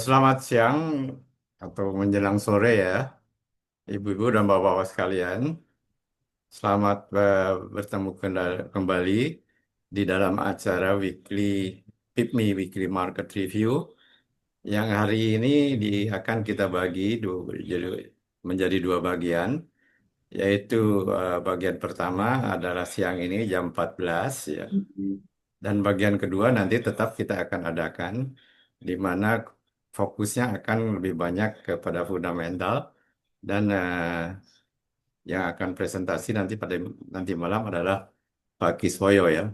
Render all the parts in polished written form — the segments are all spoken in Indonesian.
Selamat siang atau menjelang sore ya, ibu-ibu dan bapak-bapak sekalian. Selamat bertemu kembali di dalam acara PIPMI Weekly Market Review yang hari ini akan kita bagi menjadi dua bagian, yaitu bagian pertama adalah siang ini jam 14 ya. Dan bagian kedua nanti tetap kita akan adakan, di mana fokusnya akan lebih banyak kepada fundamental dan yang akan presentasi nanti malam adalah Pak Kiswoyo ya.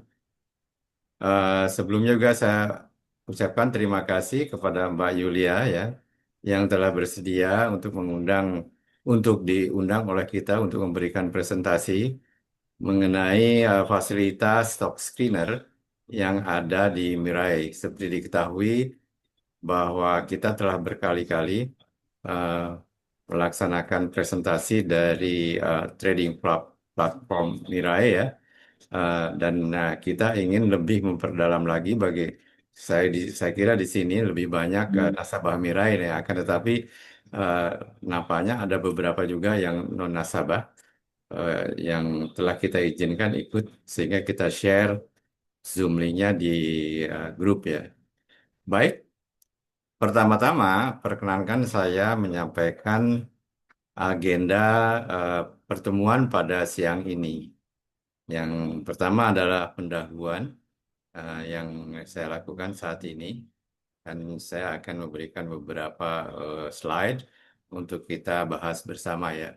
Sebelumnya juga saya ucapkan terima kasih kepada Mbak Yulia ya, yang telah bersedia untuk diundang oleh kita untuk memberikan presentasi mengenai fasilitas stock screener yang ada di Mirai. Seperti diketahui bahwa kita telah berkali-kali eh, melaksanakan presentasi dari platform Mirai ya. Dan kita ingin lebih memperdalam lagi saya kira di sini lebih banyak nasabah Mirai ya. Akan tetapi eh, nampaknya ada beberapa juga yang non nasabah eh, yang telah kita izinkan ikut sehingga kita share Zoom link-nya di grup ya. Baik, pertama-tama perkenankan saya menyampaikan agenda eh, pertemuan pada siang ini. Yang pertama adalah pendahuluan yang saya lakukan saat ini dan saya akan memberikan beberapa slide untuk kita bahas bersama ya.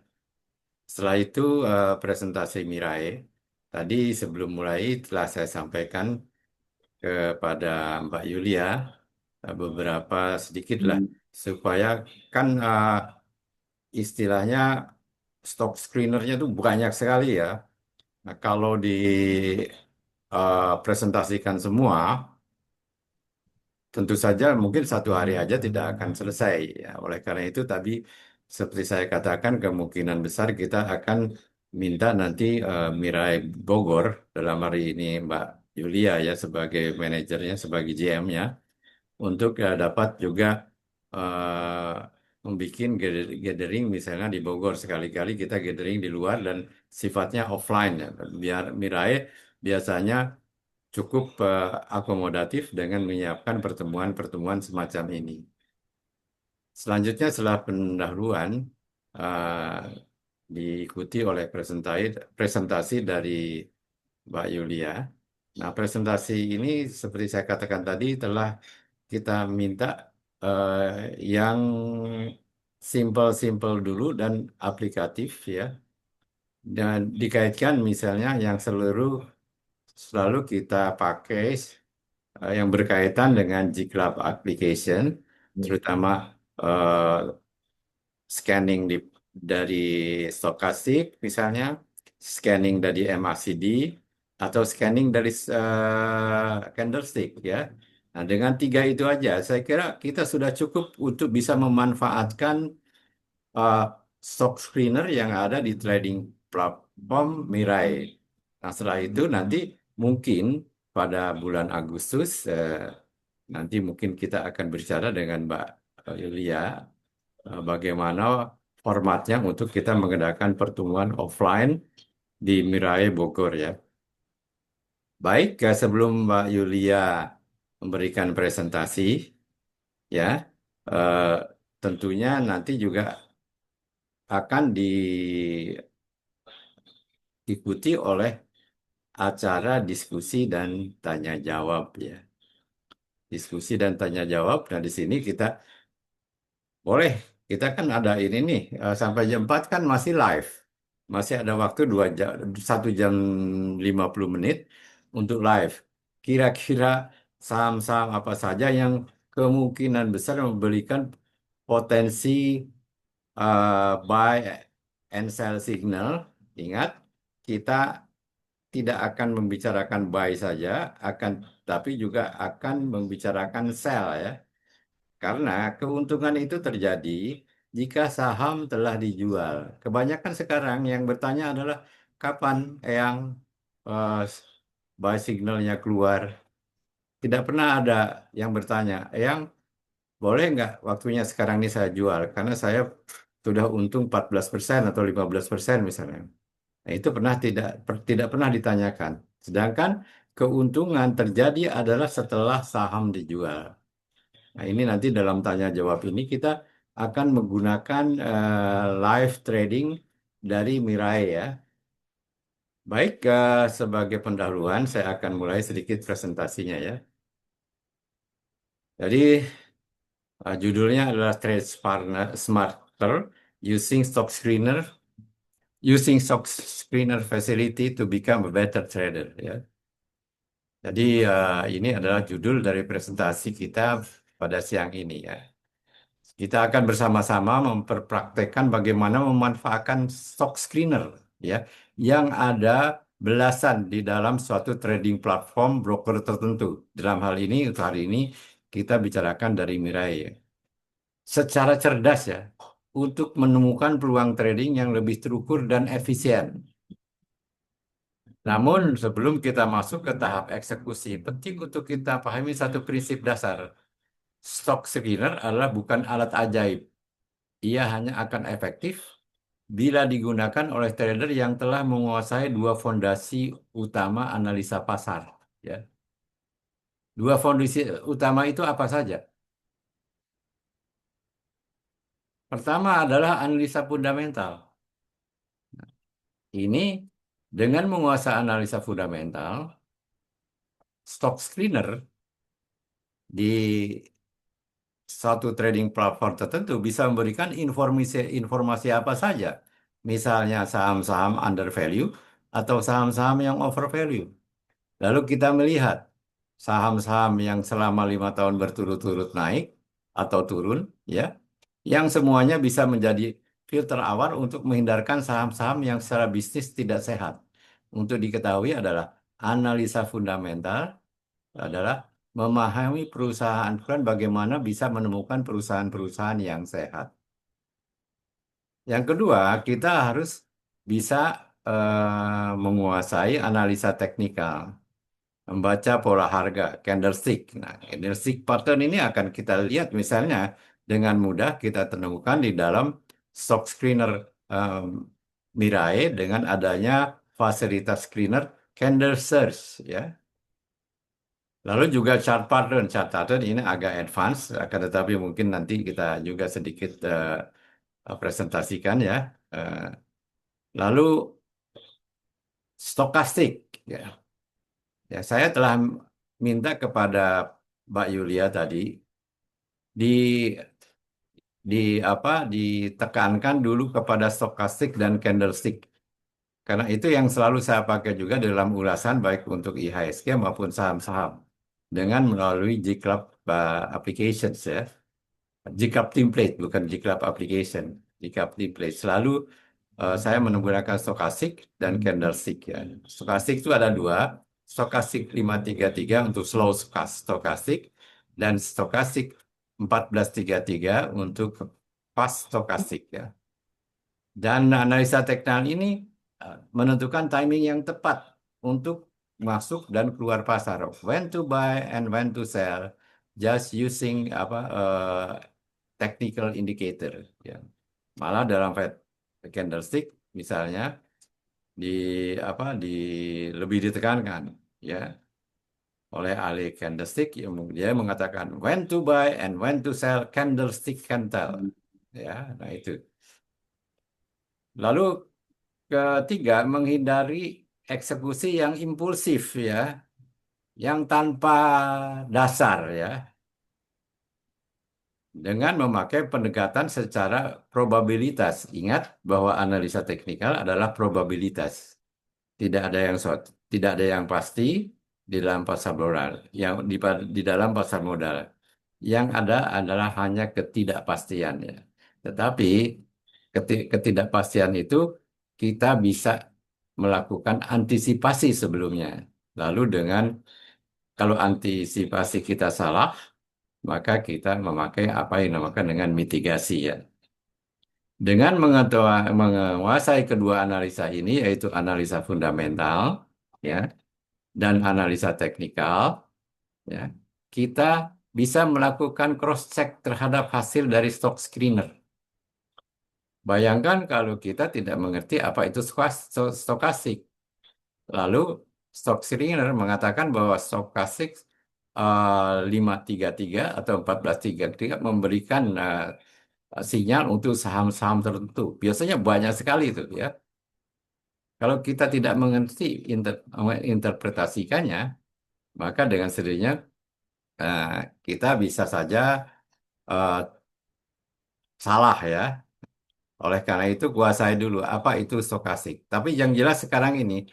Setelah itu presentasi Mirai. Tadi sebelum mulai telah saya sampaikan kepada Mbak Yulia beberapa sedikit lah supaya kan istilahnya stock screenernya itu banyak sekali ya. Nah, kalau presentasikan semua, tentu saja mungkin satu hari aja tidak akan selesai. Ya, oleh karena itu tadi seperti saya katakan kemungkinan besar kita akan minta nanti Mirai Bogor dalam hari ini Mbak Yulia ya sebagai manajernya, sebagai GM-nya untuk dapat juga membuat gathering misalnya di Bogor sekali-kali kita gathering di luar dan sifatnya offline ya. Biar Mirai biasanya cukup akomodatif dengan menyiapkan pertemuan-pertemuan semacam ini. Selanjutnya setelah pendahuluan diikuti oleh presentasi dari Mbak Yulia. Nah, presentasi ini seperti saya katakan tadi telah kita minta eh, yang simple-simple dulu dan aplikatif ya. Dan dikaitkan misalnya yang selalu kita pakai yang berkaitan dengan GCLab application, terutama eh, scanning dari stokastik misalnya, scanning dari MACD, atau scanning dari candlestick ya. Nah, dengan tiga itu aja, saya kira kita sudah cukup untuk bisa memanfaatkan uh, stock screener yang ada di trading platform Mirai. Nah, setelah itu nanti mungkin pada bulan Agustus nanti mungkin kita akan berbicara dengan Mbak Yulia bagaimana formatnya untuk kita mengadakan pertemuan offline di Mirai Bogor ya. Baik, sebelum Mbak Yulia memberikan presentasi ya, eh, tentunya nanti juga akan diikuti oleh acara diskusi dan tanya jawab ya. Diskusi dan tanya jawab. Nah, di sini kita boleh, kita kan ada ini nih, sampai jam 4 kan masih live. Masih ada waktu 2 jam, 1 jam 50 menit untuk live. Kira-kira saham-saham apa saja yang kemungkinan besar memberikan potensi buy and sell signal. Ingat, kita tidak akan membicarakan buy saja, akan tapi juga akan membicarakan sell ya. Karena keuntungan itu terjadi jika saham telah dijual. Kebanyakan sekarang yang bertanya adalah kapan yang eh, buy signalnya keluar. Tidak pernah ada yang bertanya, yang boleh nggak waktunya sekarang ini saya jual? Karena saya sudah untung 14% atau 15% misalnya. Nah, itu tidak pernah ditanyakan. Sedangkan keuntungan terjadi adalah setelah saham dijual. Nah, ini nanti dalam tanya jawab ini kita akan menggunakan live trading dari Mirai ya. Baik, sebagai pendahuluan saya akan mulai sedikit presentasinya ya. Jadi judulnya adalah Smarter Using Stock Screener Facility to Become a Better Trader ya. Jadi ini adalah judul dari presentasi kita pada siang ini ya. Kita akan bersama-sama memperpraktekkan bagaimana memanfaatkan stock screener ya yang ada belasan di dalam suatu trading platform broker tertentu. Dalam hal ini untuk hari ini kita bicarakan dari Mirai ya. Secara cerdas ya untuk menemukan peluang trading yang lebih terukur dan efisien. Namun sebelum kita masuk ke tahap eksekusi, penting untuk kita pahami satu prinsip dasar. Stock screener adalah bukan alat ajaib. Ia hanya akan efektif bila digunakan oleh trader yang telah menguasai dua fondasi utama analisa pasar. Ya. Dua fondasi utama itu apa saja? Pertama adalah analisa fundamental. Ini dengan menguasai analisa fundamental, stock screener di satu trading platform tertentu bisa memberikan informasi apa saja. Misalnya saham-saham under value atau saham-saham yang over value. Lalu kita melihat saham-saham yang selama 5 tahun berturut-turut naik atau turun, ya, yang semuanya bisa menjadi filter awal untuk menghindarkan saham-saham yang secara bisnis tidak sehat. Untuk diketahui adalah analisa fundamental adalah memahami perusahaan dan bagaimana bisa menemukan perusahaan-perusahaan yang sehat. Yang kedua, kita harus bisa menguasai analisa teknikal, membaca pola harga, candlestick. Nah, candlestick pattern ini akan kita lihat misalnya dengan mudah kita temukan di dalam stock screener em, Mirai dengan adanya fasilitas screener candle search ya. Lalu juga chart pattern ini agak advance, akan tetapi mungkin nanti kita juga sedikit presentasikan ya. Eh, Lalu stokastik, ya. Ya, saya telah minta kepada Mbak Yulia tadi di di apa ditekankan dulu kepada stokastik dan candlestick. Karena itu yang selalu saya pakai juga dalam ulasan baik untuk IHSG maupun saham-saham dengan melalui GClub applications ya. GClub template bukan GClub application. GClub template selalu saya menggunakan stokastik dan candlestick ya. Stokastik itu ada dua, stokastik 533 untuk slow stokastik dan stokastik 1433 untuk fast stokastik ya. Dan analisa teknikal ini menentukan timing yang tepat untuk masuk dan keluar pasar. When to buy and when to sell, just using technical indicator. Ya. Malah dalam candlestick misalnya di apa di lebih ditekankan ya oleh ahli candlestick yang dia mengatakan when to buy and when to sell candlestick can tell. Ya, nah itu. Lalu ketiga, menghindari eksekusi yang impulsif ya, yang tanpa dasar ya, dengan memakai pendekatan secara probabilitas. Ingat bahwa analisa teknikal adalah probabilitas. Tidak ada yang tidak ada yang pasti di dalam pasar modal. Yang di dalam pasar modal, yang ada adalah hanya ketidakpastian ya. Tetapi ketidakpastian itu kita bisa melakukan antisipasi sebelumnya. Lalu dengan kalau antisipasi kita salah, maka kita memakai apa yang dinamakan dengan mitigasi ya. Dengan menguasai kedua analisa ini, yaitu analisa fundamental ya dan analisa teknikal, ya, kita bisa melakukan cross check terhadap hasil dari stock screener. Bayangkan kalau kita tidak mengerti apa itu stokastik. Lalu stock screener mengatakan bahwa stokastik 533 atau 1433 memberikan sinyal untuk saham-saham tertentu. Biasanya banyak sekali itu ya. Kalau kita tidak mengerti interpretasikannya, maka dengan sendirinya eh, kita bisa saja eh, salah ya. Oleh karena itu kuasai dulu apa itu stokastik. Tapi yang jelas sekarang ini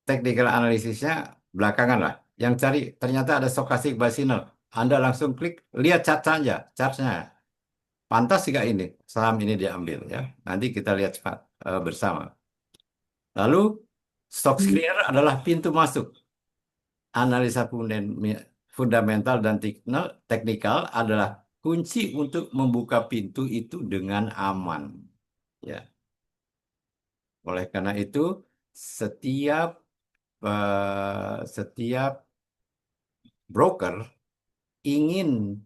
technical analisisnya belakangan lah. Yang cari ternyata ada stokastik buy signal. Anda langsung klik, lihat chart saja, chartnya. Pantas jika ini saham ini diambil ya. Nanti kita lihat bersama. Lalu stock screener adalah pintu masuk. Analisa fundamental dan teknikal adalah kunci untuk membuka pintu itu dengan aman. Ya. Oleh karena itu, setiap setiap broker ingin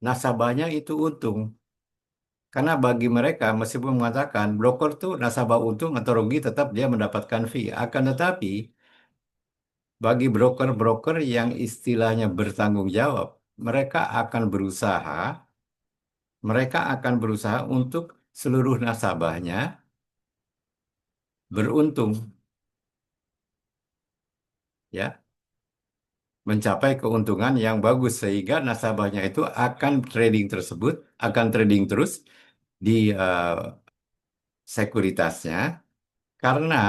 nasabahnya itu untung. Karena bagi mereka, meskipun mengatakan broker tuh nasabah untung atau rugi, tetap dia mendapatkan fee. Akan tetapi, bagi broker-broker yang istilahnya bertanggung jawab, mereka akan berusaha untuk seluruh nasabahnya beruntung, ya, mencapai keuntungan yang bagus sehingga nasabahnya itu akan trading terus di sekuritasnya karena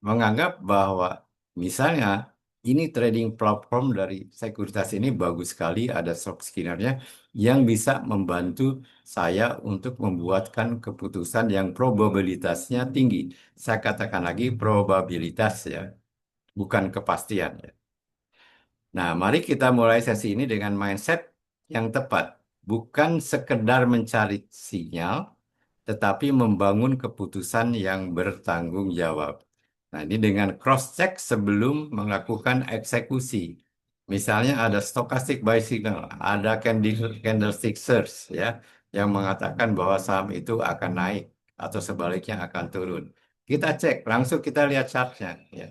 menganggap bahwa misalnya ini trading platform dari sekuritas ini bagus sekali, ada stock skinnernya yang bisa membantu saya untuk membuatkan keputusan yang probabilitasnya tinggi. Saya katakan lagi probabilitas ya, bukan kepastian ya. Nah, mari kita mulai sesi ini dengan mindset yang tepat. Bukan sekedar mencari sinyal, tetapi membangun keputusan yang bertanggung jawab. Nah, ini dengan cross-check sebelum melakukan eksekusi. Misalnya ada stochastic buy signal, ada candlestick search ya, yang mengatakan bahwa saham itu akan naik atau sebaliknya akan turun. Kita cek, langsung kita lihat chartnya. Ya.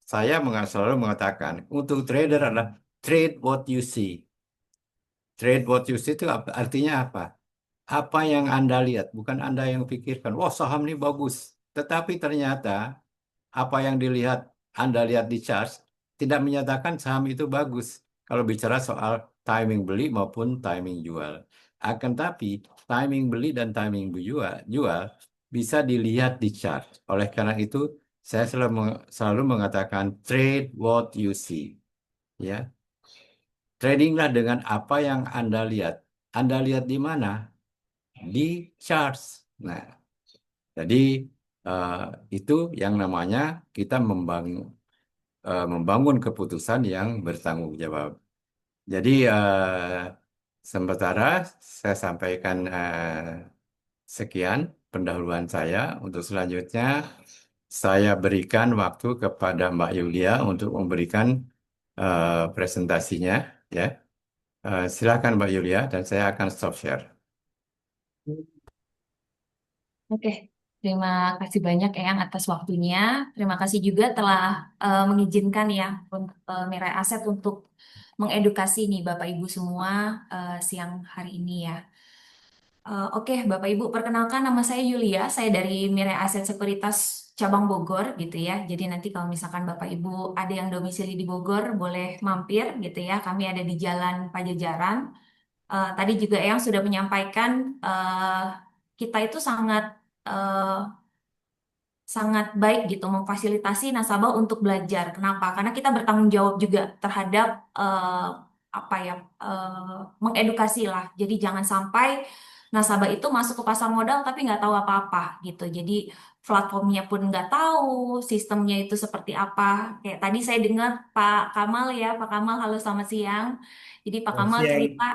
Saya selalu mengatakan, untuk trader adalah trade what you see. Trade what you see itu artinya apa? Apa yang Anda lihat, bukan Anda yang pikirkan, wah saham ini bagus. Tetapi ternyata apa yang Anda lihat di chart tidak menyatakan saham itu bagus. Kalau bicara soal timing beli maupun timing jual. Akan tapi timing beli dan timing jual bisa dilihat di chart. Oleh karena itu saya selalu mengatakan trade what you see. Ya, tradinglah dengan apa yang Anda lihat. Anda lihat di mana? Di charts. Nah, jadi eh, itu yang namanya kita membangun keputusan yang bertanggung jawab. Jadi sementara saya sampaikan sekian pendahuluan saya. Untuk selanjutnya saya berikan waktu kepada Mbak Yulia untuk memberikan presentasinya, ya. Silakan Mbak Yulia dan saya akan stop share. Oke, terima kasih banyak Eyang atas waktunya. Terima kasih juga telah mengizinkan ya untuk Mirai Aset untuk mengedukasi nih Bapak Ibu semua siang hari ini ya. Oke, Bapak Ibu, perkenalkan nama saya Yulia. Saya dari Mirai Aset Sekuritas Cabang Bogor gitu ya. Jadi nanti kalau misalkan Bapak Ibu ada yang domisili di Bogor, boleh mampir gitu ya. Kami ada di Jalan Pajajaran. Tadi juga Eyang sudah menyampaikan kita itu sangat eh, sangat baik gitu memfasilitasi nasabah untuk belajar. Kenapa? Karena kita bertanggung jawab juga terhadap apa ya mengedukasi lah. Jadi jangan sampai nasabah itu masuk ke pasar modal tapi nggak tahu apa-apa gitu. Jadi platformnya pun nggak tahu, sistemnya itu seperti apa. Kayak tadi saya dengar Pak Kamal ya, Pak Kamal, halo selamat siang. Jadi Pak Selamat Kamal siang. cerita,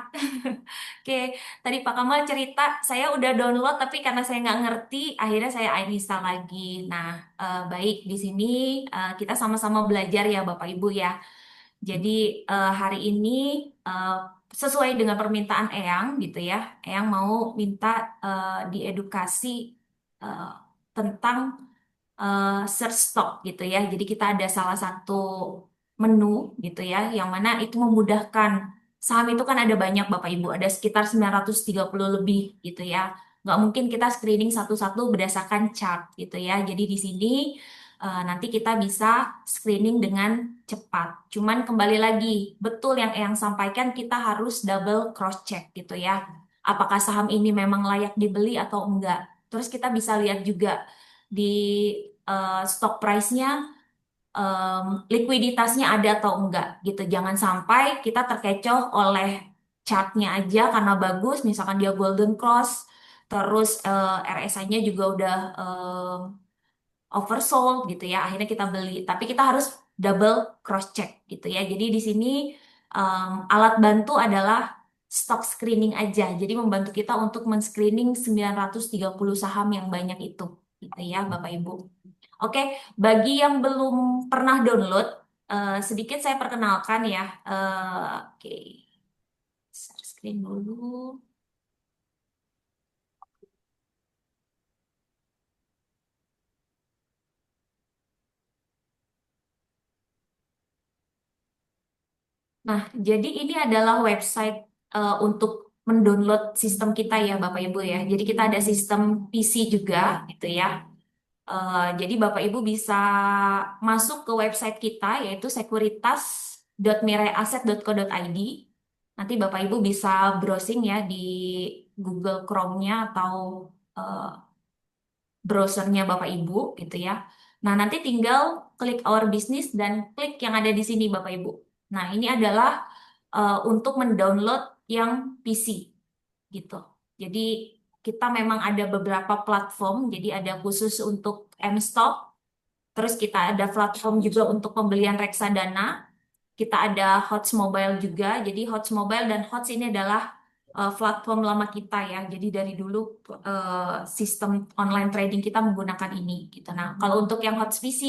oke, tadi Pak Kamal cerita, saya udah download tapi karena saya nggak ngerti, akhirnya saya uninstall lagi. Nah, baik di sini kita sama-sama belajar ya Bapak Ibu ya. Jadi hari ini eh, sesuai dengan permintaan Eyang gitu ya, Eyang mau minta diedukasi eh, tentang search stock gitu ya. Jadi kita ada salah satu menu gitu ya, yang mana itu memudahkan. Saham itu kan ada banyak Bapak Ibu, ada sekitar 930 lebih gitu ya. Nggak mungkin kita screening satu-satu berdasarkan chart gitu ya. Jadi di sini nanti kita bisa screening dengan cepat. Cuman kembali lagi, betul yang Eyang sampaikan kita harus double cross check gitu ya. Apakah saham ini memang layak dibeli atau enggak. Terus kita bisa lihat juga di stock price-nya, likuiditasnya ada atau enggak gitu. Jangan sampai kita terkecoh oleh chartnya aja karena bagus, misalkan dia golden cross, terus RSI-nya juga udah oversold gitu ya. Akhirnya kita beli, tapi kita harus double cross check gitu ya. Jadi di sini alat bantu adalah stock screening aja. Jadi membantu kita untuk men-screening 930 saham yang banyak itu gitu ya Bapak Ibu. Oke, bagi yang belum pernah download, sedikit saya perkenalkan ya. Oke, share screen dulu. Nah, jadi ini adalah website untuk mendownload sistem kita ya, Bapak Ibu ya. Jadi kita ada sistem PC juga, gitu ya. Jadi Bapak Ibu bisa masuk ke website kita yaitu sekuritas.miraiaset.co.id. Nanti Bapak Ibu bisa browsing ya di Google Chrome-nya atau eh, browsernya Bapak Ibu gitu ya. Nah, nanti tinggal klik Our Business dan klik yang ada di sini Bapak Ibu. Nah, ini adalah untuk mendownload yang PC gitu. Jadi kita memang ada beberapa platform, jadi ada khusus untuk M-Stock, terus kita ada platform juga untuk pembelian reksadana, kita ada Hots Mobile juga. Jadi Hots Mobile dan Hots ini adalah platform lama kita ya. Jadi dari dulu sistem online trading kita menggunakan ini gitu. Nah, kalau untuk yang Hots PC,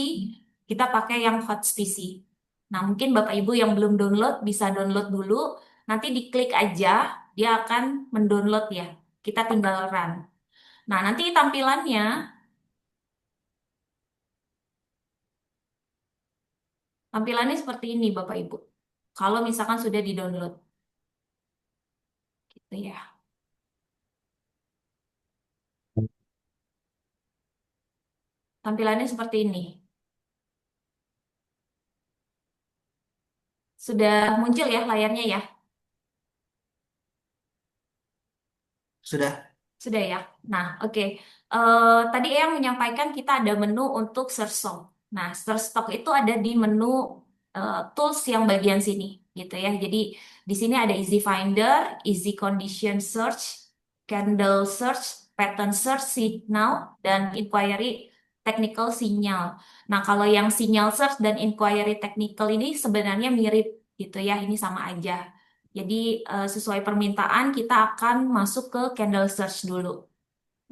kita pakai yang Hots PC. Nah, mungkin Bapak Ibu yang belum download bisa download dulu. Nanti diklik aja, dia akan mendownload ya. Kita tinggal run. Nah, nanti tampilannya seperti ini Bapak Ibu. Kalau misalkan sudah di-download gitu ya. Tampilannya seperti ini. Sudah muncul ya layarnya ya? Sudah. Sudah ya. Nah, oke. Tadi Eyang menyampaikan kita ada menu untuk search stock. Nah, search stock itu ada di menu tools yang bagian sini, gitu ya. Jadi di sini ada Easy Finder, Easy Condition Search, Candle Search, Pattern Search, Signal, dan Inquiry Technical Signal. Nah, kalau yang Signal Search dan Inquiry Technical ini sebenarnya mirip gitu ya. Ini sama aja. Jadi sesuai permintaan kita akan masuk ke candle search dulu.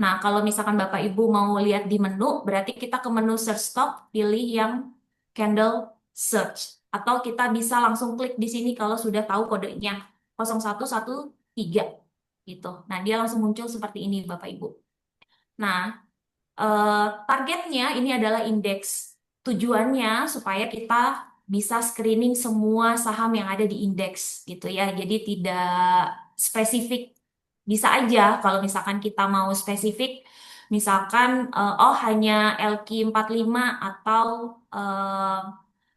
Nah, kalau misalkan Bapak Ibu mau lihat di menu, berarti kita ke menu search stock, pilih yang candle search. Atau kita bisa langsung klik di sini kalau sudah tahu kodenya. 0113 gitu. Nah, dia langsung muncul seperti ini Bapak Ibu. Nah, targetnya ini adalah indeks. Tujuannya supaya kita bisa screening semua saham yang ada di indeks gitu ya. Jadi tidak spesifik. Bisa aja kalau misalkan kita mau spesifik, misalkan oh hanya LQ45 atau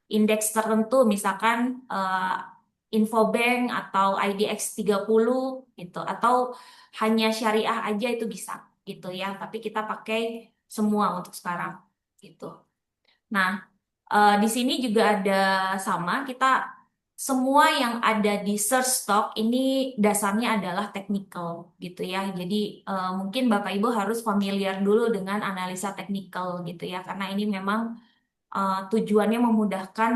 indeks tertentu, misalkan Infobank atau IDX 30 gitu, atau hanya syariah aja itu bisa gitu ya. Tapi kita pakai semua untuk sekarang gitu. Nah, di sini juga ada sama kita semua yang ada di search stock ini dasarnya adalah technical gitu ya. Jadi mungkin Bapak Ibu harus familiar dulu dengan analisa technical gitu ya, karena ini memang tujuannya memudahkan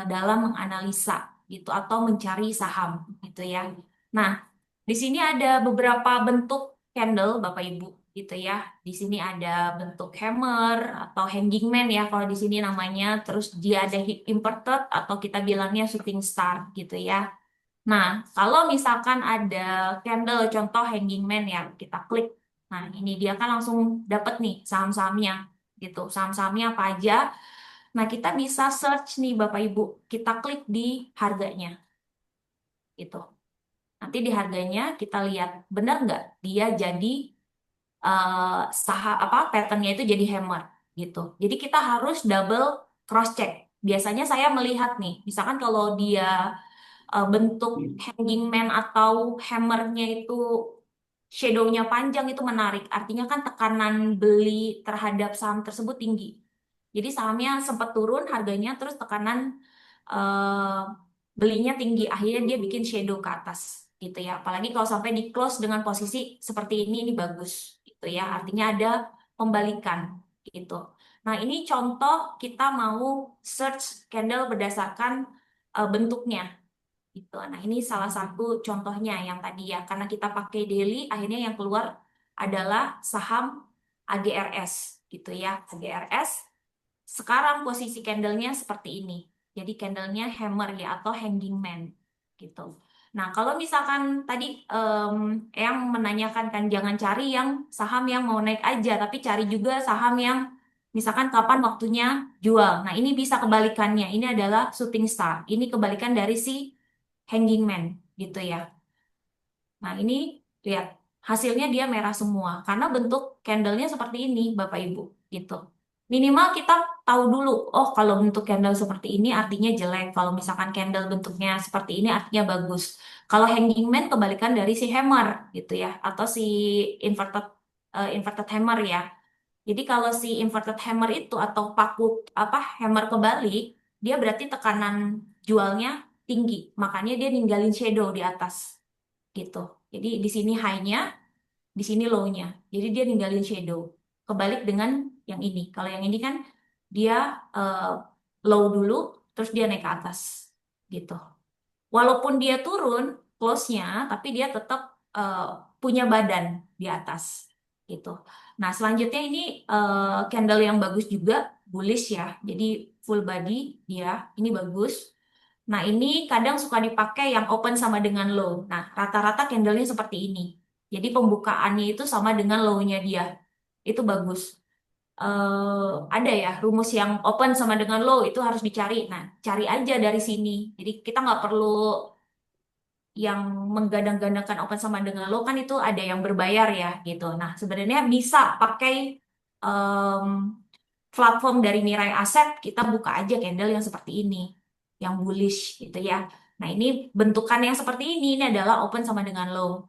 dalam menganalisa gitu atau mencari saham gitu ya. Nah, di sini ada beberapa bentuk candle Bapak Ibu gitu ya. Di sini ada bentuk hammer atau hanging man ya kalau di sini namanya. Terus dia ada hip inverted atau kita bilangnya shooting star gitu ya. Nah, kalau misalkan ada candle contoh hanging man ya, kita klik. Nah, ini dia kan langsung dapat nih saham-sahamnya gitu. Saham-sahamnya apa aja. Nah, kita bisa search nih Bapak Ibu. Kita klik di harganya gitu. Nanti di harganya kita lihat benar nggak dia jadi saham apa patternnya itu jadi hammer gitu. Jadi kita harus double cross check. Biasanya saya melihat nih, misalkan kalau dia bentuk hanging man atau hammernya itu shadownya panjang itu menarik. Artinya kan tekanan beli terhadap saham tersebut tinggi. Jadi sahamnya sempat turun harganya, terus tekanan eh, belinya tinggi. Akhirnya dia bikin shadow ke atas gitu ya. Apalagi kalau sampai di close dengan posisi seperti ini bagus gitu ya. Artinya ada pembalikan gitu. Nah, ini contoh kita mau search candle berdasarkan bentuknya gitu. Nah, ini salah satu contohnya yang tadi ya, karena kita pakai daily, akhirnya yang keluar adalah saham AGRS gitu ya. AGRS sekarang posisi candlenya seperti ini. Jadi candlenya hammer ya atau hanging man gitu. Nah, kalau misalkan tadi yang menanyakan kan jangan cari yang saham yang mau naik aja, tapi cari juga saham yang misalkan kapan waktunya jual. Nah, ini bisa kebalikannya. Ini adalah shooting star. Ini kebalikan dari si hanging man gitu ya. Nah, ini lihat hasilnya dia merah semua karena bentuk candlenya seperti ini, Bapak Ibu, gitu. Minimal kita tahu dulu, oh kalau bentuk candle seperti ini artinya jelek. Kalau misalkan candle bentuknya seperti ini artinya bagus. Kalau hanging man kebalikan dari si hammer gitu ya, atau si inverted inverted hammer ya. Jadi kalau si inverted hammer itu atau paku apa hammer kebalik, dia berarti tekanan jualnya tinggi. Makanya dia ninggalin shadow di atas gitu. Jadi di sini high-nya, di sini low-nya. Jadi dia ninggalin shadow. Kebalik dengan yang ini. Kalau yang ini kan dia eh, low dulu, terus dia naik ke atas gitu. Walaupun dia turun close-nya, tapi dia tetap eh, punya badan di atas gitu. Nah, selanjutnya ini candle yang bagus juga, bullish ya. Jadi full body dia, ini bagus. Nah, ini kadang suka dipakai yang open sama dengan low. Nah, rata-rata candlenya seperti ini. Jadi pembukaannya itu sama dengan low-nya dia. Itu bagus. Ada ya rumus yang open sama dengan low itu harus dicari. Nah, cari aja dari sini. Jadi kita nggak perlu yang menggadang-gadangkan open sama dengan low kan itu ada yang berbayar ya gitu. Nah, sebenarnya bisa pakai em, platform dari Mirai Asset, kita buka aja candle yang seperti ini, yang bullish gitu ya. Nah, ini bentukan yang seperti ini adalah open sama dengan low.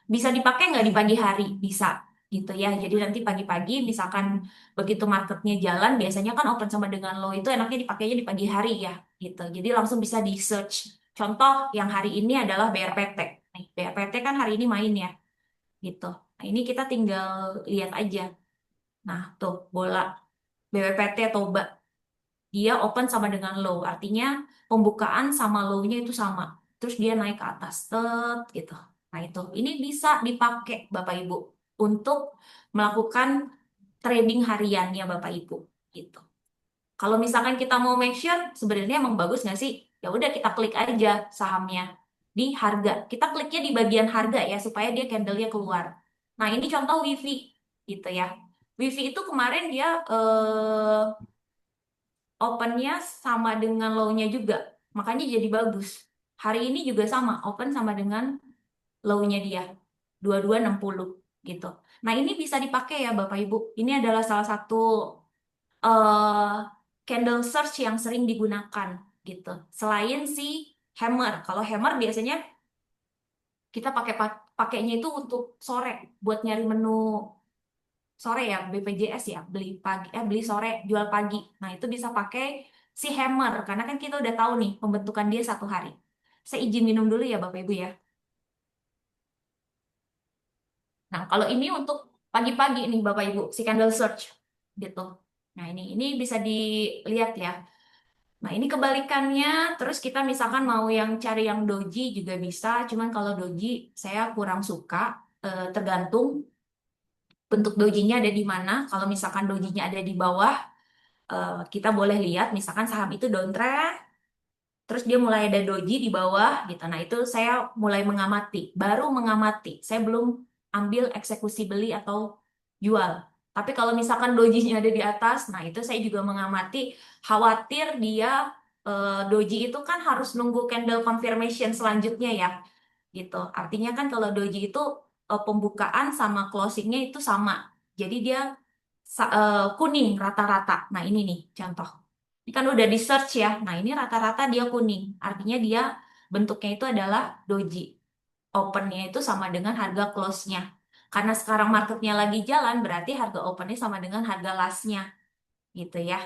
Bisa dipakai nggak di pagi hari? Bisa gitu ya. Jadi nanti pagi-pagi misalkan begitu marketnya jalan, biasanya kan open sama dengan low itu enaknya dipakainya di pagi hari ya gitu. Jadi langsung bisa di search. Contoh yang hari ini adalah BRPT. Nih, BRPT kan hari ini main ya gitu. Nah, ini kita tinggal lihat aja. Nah, tuh bola BWPT Toba dia open sama dengan low, artinya pembukaan sama low-nya itu sama. Terus dia naik ke atas, tet, gitu. Nah itu, ini bisa dipakai Bapak Ibu untuk melakukan trading hariannya Bapak Ibu, gitu. Kalau misalkan kita mau make sure sebenarnya emang bagus nggak sih? Ya udah kita klik aja sahamnya. di harga. Kita kliknya di bagian harga ya supaya dia candlenya keluar. Nah, ini contoh WiFi gitu ya. WiFi itu kemarin dia opennya sama dengan low-nya juga. Makanya jadi bagus. Hari ini juga sama, open sama dengan low-nya dia. 2260 gitu. Nah, ini bisa dipakai ya Bapak Ibu. Ini adalah salah satu eh candle search yang sering digunakan gitu. Selain si hammer. Kalau hammer biasanya kita pakainya itu untuk sore buat nyari menu sore ya, BPJS ya, beli pagi beli sore jual pagi. Nah, itu bisa pakai si hammer karena kan kita udah tahu nih pembentukan dia 1 hari. Saya izin minum dulu ya Bapak Ibu ya. Nah, kalau ini untuk pagi-pagi nih Bapak Ibu, si candle search gitu. Nah, ini bisa dilihat ya. Nah, ini kebalikannya. Terus kita misalkan mau yang cari yang doji juga bisa. Cuman kalau doji saya kurang suka. Tergantung bentuk dojinya ada di mana. Kalau misalkan dojinya ada di bawah, kita boleh lihat misalkan saham itu downtrend. Terus dia mulai ada doji di bawah gitu. Nah, itu saya mulai mengamati, baru mengamati. Saya belum ambil eksekusi beli atau jual. Tapi kalau misalkan dojinya ada di atas, nah itu saya juga mengamati, khawatir dia doji itu kan harus nunggu candle confirmation selanjutnya ya. Gitu. Artinya kan kalau doji itu pembukaan sama closingnya itu sama. Jadi dia kuning rata-rata. Nah, ini nih contoh. Ini kan udah di search ya. Nah, ini rata-rata dia kuning. Artinya dia bentuknya itu adalah doji. Opennya itu sama dengan harga close-nya. Karena sekarang marketnya lagi jalan, berarti harga opennya sama dengan harga last-nya. Gitu ya.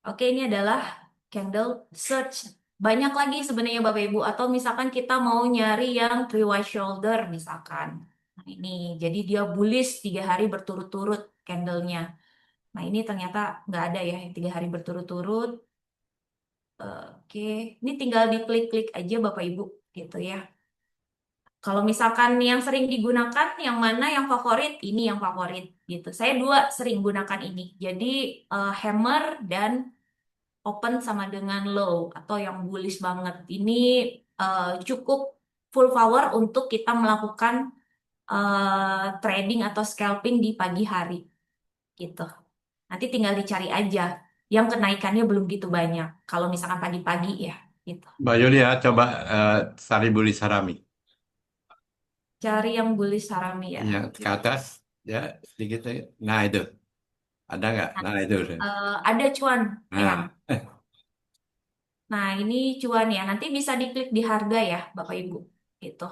Oke, ini adalah candle search. Banyak lagi sebenarnya Bapak Ibu. Atau misalkan kita mau nyari yang three white shoulder misalkan. Nah, ini. Jadi dia bullish 3 hari berturut-turut candlenya. Nah, ini ternyata nggak ada ya yang 3 hari berturut-turut. Oke, ini tinggal diklik-klik aja Bapak Ibu gitu ya. Kalau misalkan yang sering digunakan, yang mana yang favorit? Ini yang favorit gitu. Saya dua sering gunakan ini. Jadi hammer dan open sama dengan low atau yang bullish banget. Ini cukup full power untuk kita melakukan trading atau scalping di pagi hari gitu. Nanti tinggal dicari aja yang kenaikannya belum gitu banyak. Kalau misalkan pagi-pagi ya, gitu. Mbak Yulia, coba Sari Buli Sarami. Cari yang bullish harami ya. Ya, ke atas, ya, sedikit lagi. Nah, itu. Ada nggak? Nah, Nah, itu. ada cuan, Eyang. Nah, Nah, ini cuan ya. Nanti bisa diklik di harga ya, Bapak Ibu. Gitu.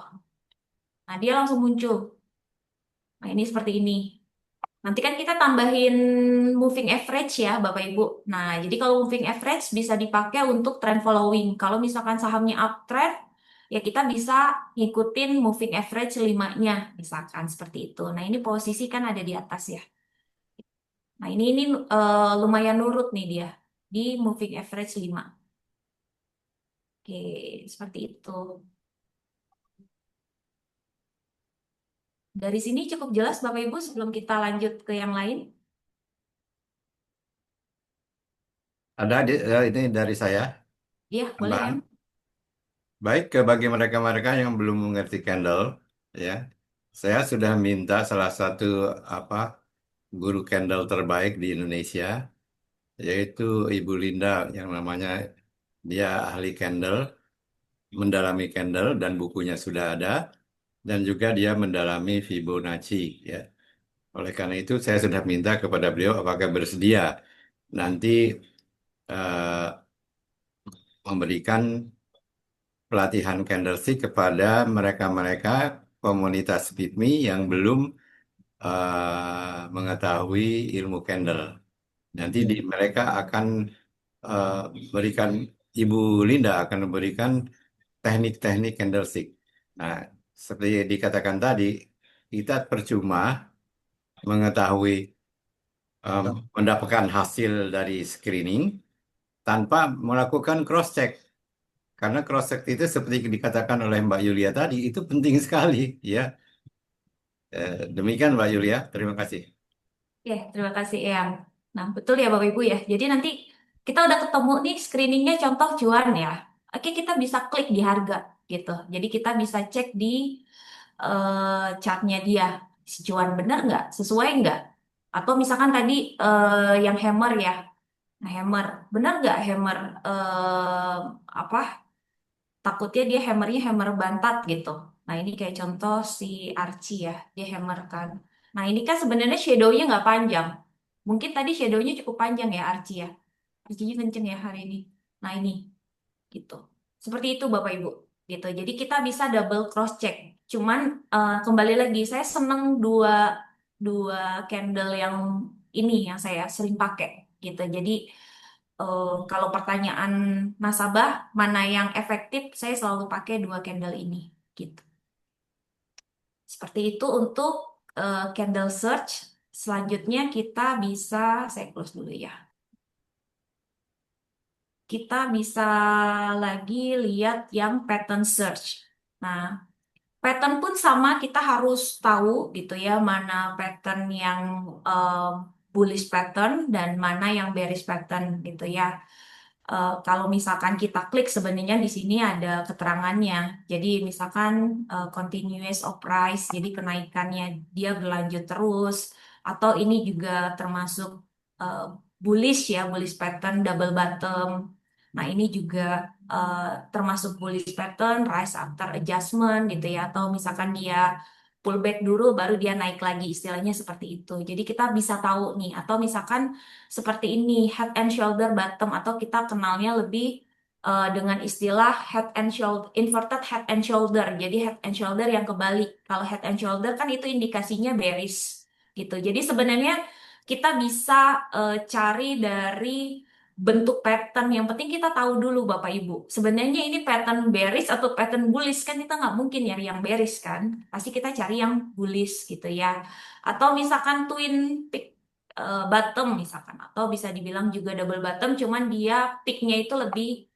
Nah, dia langsung muncul. Nah, ini seperti ini. Nanti kan kita tambahin moving average ya, Bapak Ibu. Nah, jadi kalau moving average bisa dipakai untuk trend following. Kalau misalkan sahamnya uptrend, ya kita bisa ngikutin moving average 5-nya, misalkan seperti itu. Nah, ini posisi kan ada di atas ya. Nah, ini lumayan nurut nih dia di moving average 5. Oke, seperti itu. Dari sini cukup jelas Bapak Ibu sebelum kita lanjut ke yang lain. ini dari saya, Iya, boleh tambahan. ya. Baik, bagi mereka-mereka yang belum mengerti candle, ya, saya sudah minta salah satu apa guru candle terbaik di Indonesia, yaitu Ibu Linda, yang namanya dia ahli candle, mendalami candle dan bukunya sudah ada, dan juga dia mendalami Fibonacci, ya. Oleh karena itu, saya sudah minta kepada beliau apakah bersedia nanti eh, memberikan pelatihan candlestick kepada mereka-mereka komunitas PIPMI yang belum mengetahui ilmu candle. Nanti mereka akan eh, berikan, Ibu Linda akan memberikan teknik-teknik candlestick. Nah, seperti dikatakan tadi, kita percuma mengetahui mendapatkan hasil dari screening tanpa melakukan cross check. Karena cross check itu seperti dikatakan oleh Mbak Yulia tadi itu penting sekali, ya. Demikian Mbak Yulia, terima kasih. Oke, terima kasih Eyang. Nah, betul ya Bapak Ibu ya. Jadi nanti kita udah ketemu nih screeningnya contoh cuan ya. Oke, kita bisa klik di harga gitu. Jadi kita bisa cek di chartnya dia, si cuan bener nggak, sesuai nggak? Atau misalkan tadi yang hammer ya, nah hammer bener nggak hammer apa? Takutnya dia hammernya hammer bantat gitu. Nah ini kayak contoh si Archie ya, dia hammer kan. Nah ini kan sebenarnya shadownya nggak panjang. Mungkin tadi shadownya cukup panjang ya Archie ya. Archie-nya kenceng ya hari ini. Nah ini gitu. Seperti itu Bapak Ibu gitu. Jadi kita bisa double cross check. Cuman kembali lagi saya seneng dua dua candle yang ini yang saya sering pakai gitu. Jadi kalau pertanyaan nasabah mana yang efektif, saya selalu pakai dua candle ini gitu. Seperti itu untuk candle search. Selanjutnya kita bisa saya close dulu ya. Kita bisa lagi lihat yang pattern search. Nah, pattern pun sama, kita harus tahu gitu ya, mana pattern yang bullish pattern dan mana yang bearish pattern gitu ya. Kalau misalkan kita klik sebenarnya di sini ada keterangannya. Jadi misalkan continuous of price, jadi kenaikannya dia berlanjut terus, atau ini juga termasuk eh, bullish ya, bullish pattern double bottom. Nah ini juga termasuk bullish pattern rise after adjustment gitu ya, atau misalkan dia pullback dulu baru dia naik lagi, istilahnya seperti itu. Jadi kita bisa tahu nih, atau misalkan seperti ini head and shoulder bottom atau kita kenalnya lebih dengan istilah head and shoulder inverted head and shoulder. Jadi head and shoulder yang kebalik. Kalau head and shoulder kan itu indikasinya bearish gitu. Jadi sebenarnya kita bisa cari dari bentuk pattern. Yang penting kita tahu dulu Bapak Ibu. Sebenarnya ini pattern bearish atau pattern bullish kan kita nggak mungkin nyari yang bearish kan. Pasti kita cari yang bullish gitu ya. Atau misalkan twin peak bottom misalkan atau bisa dibilang juga double bottom cuman dia peaknya itu lebih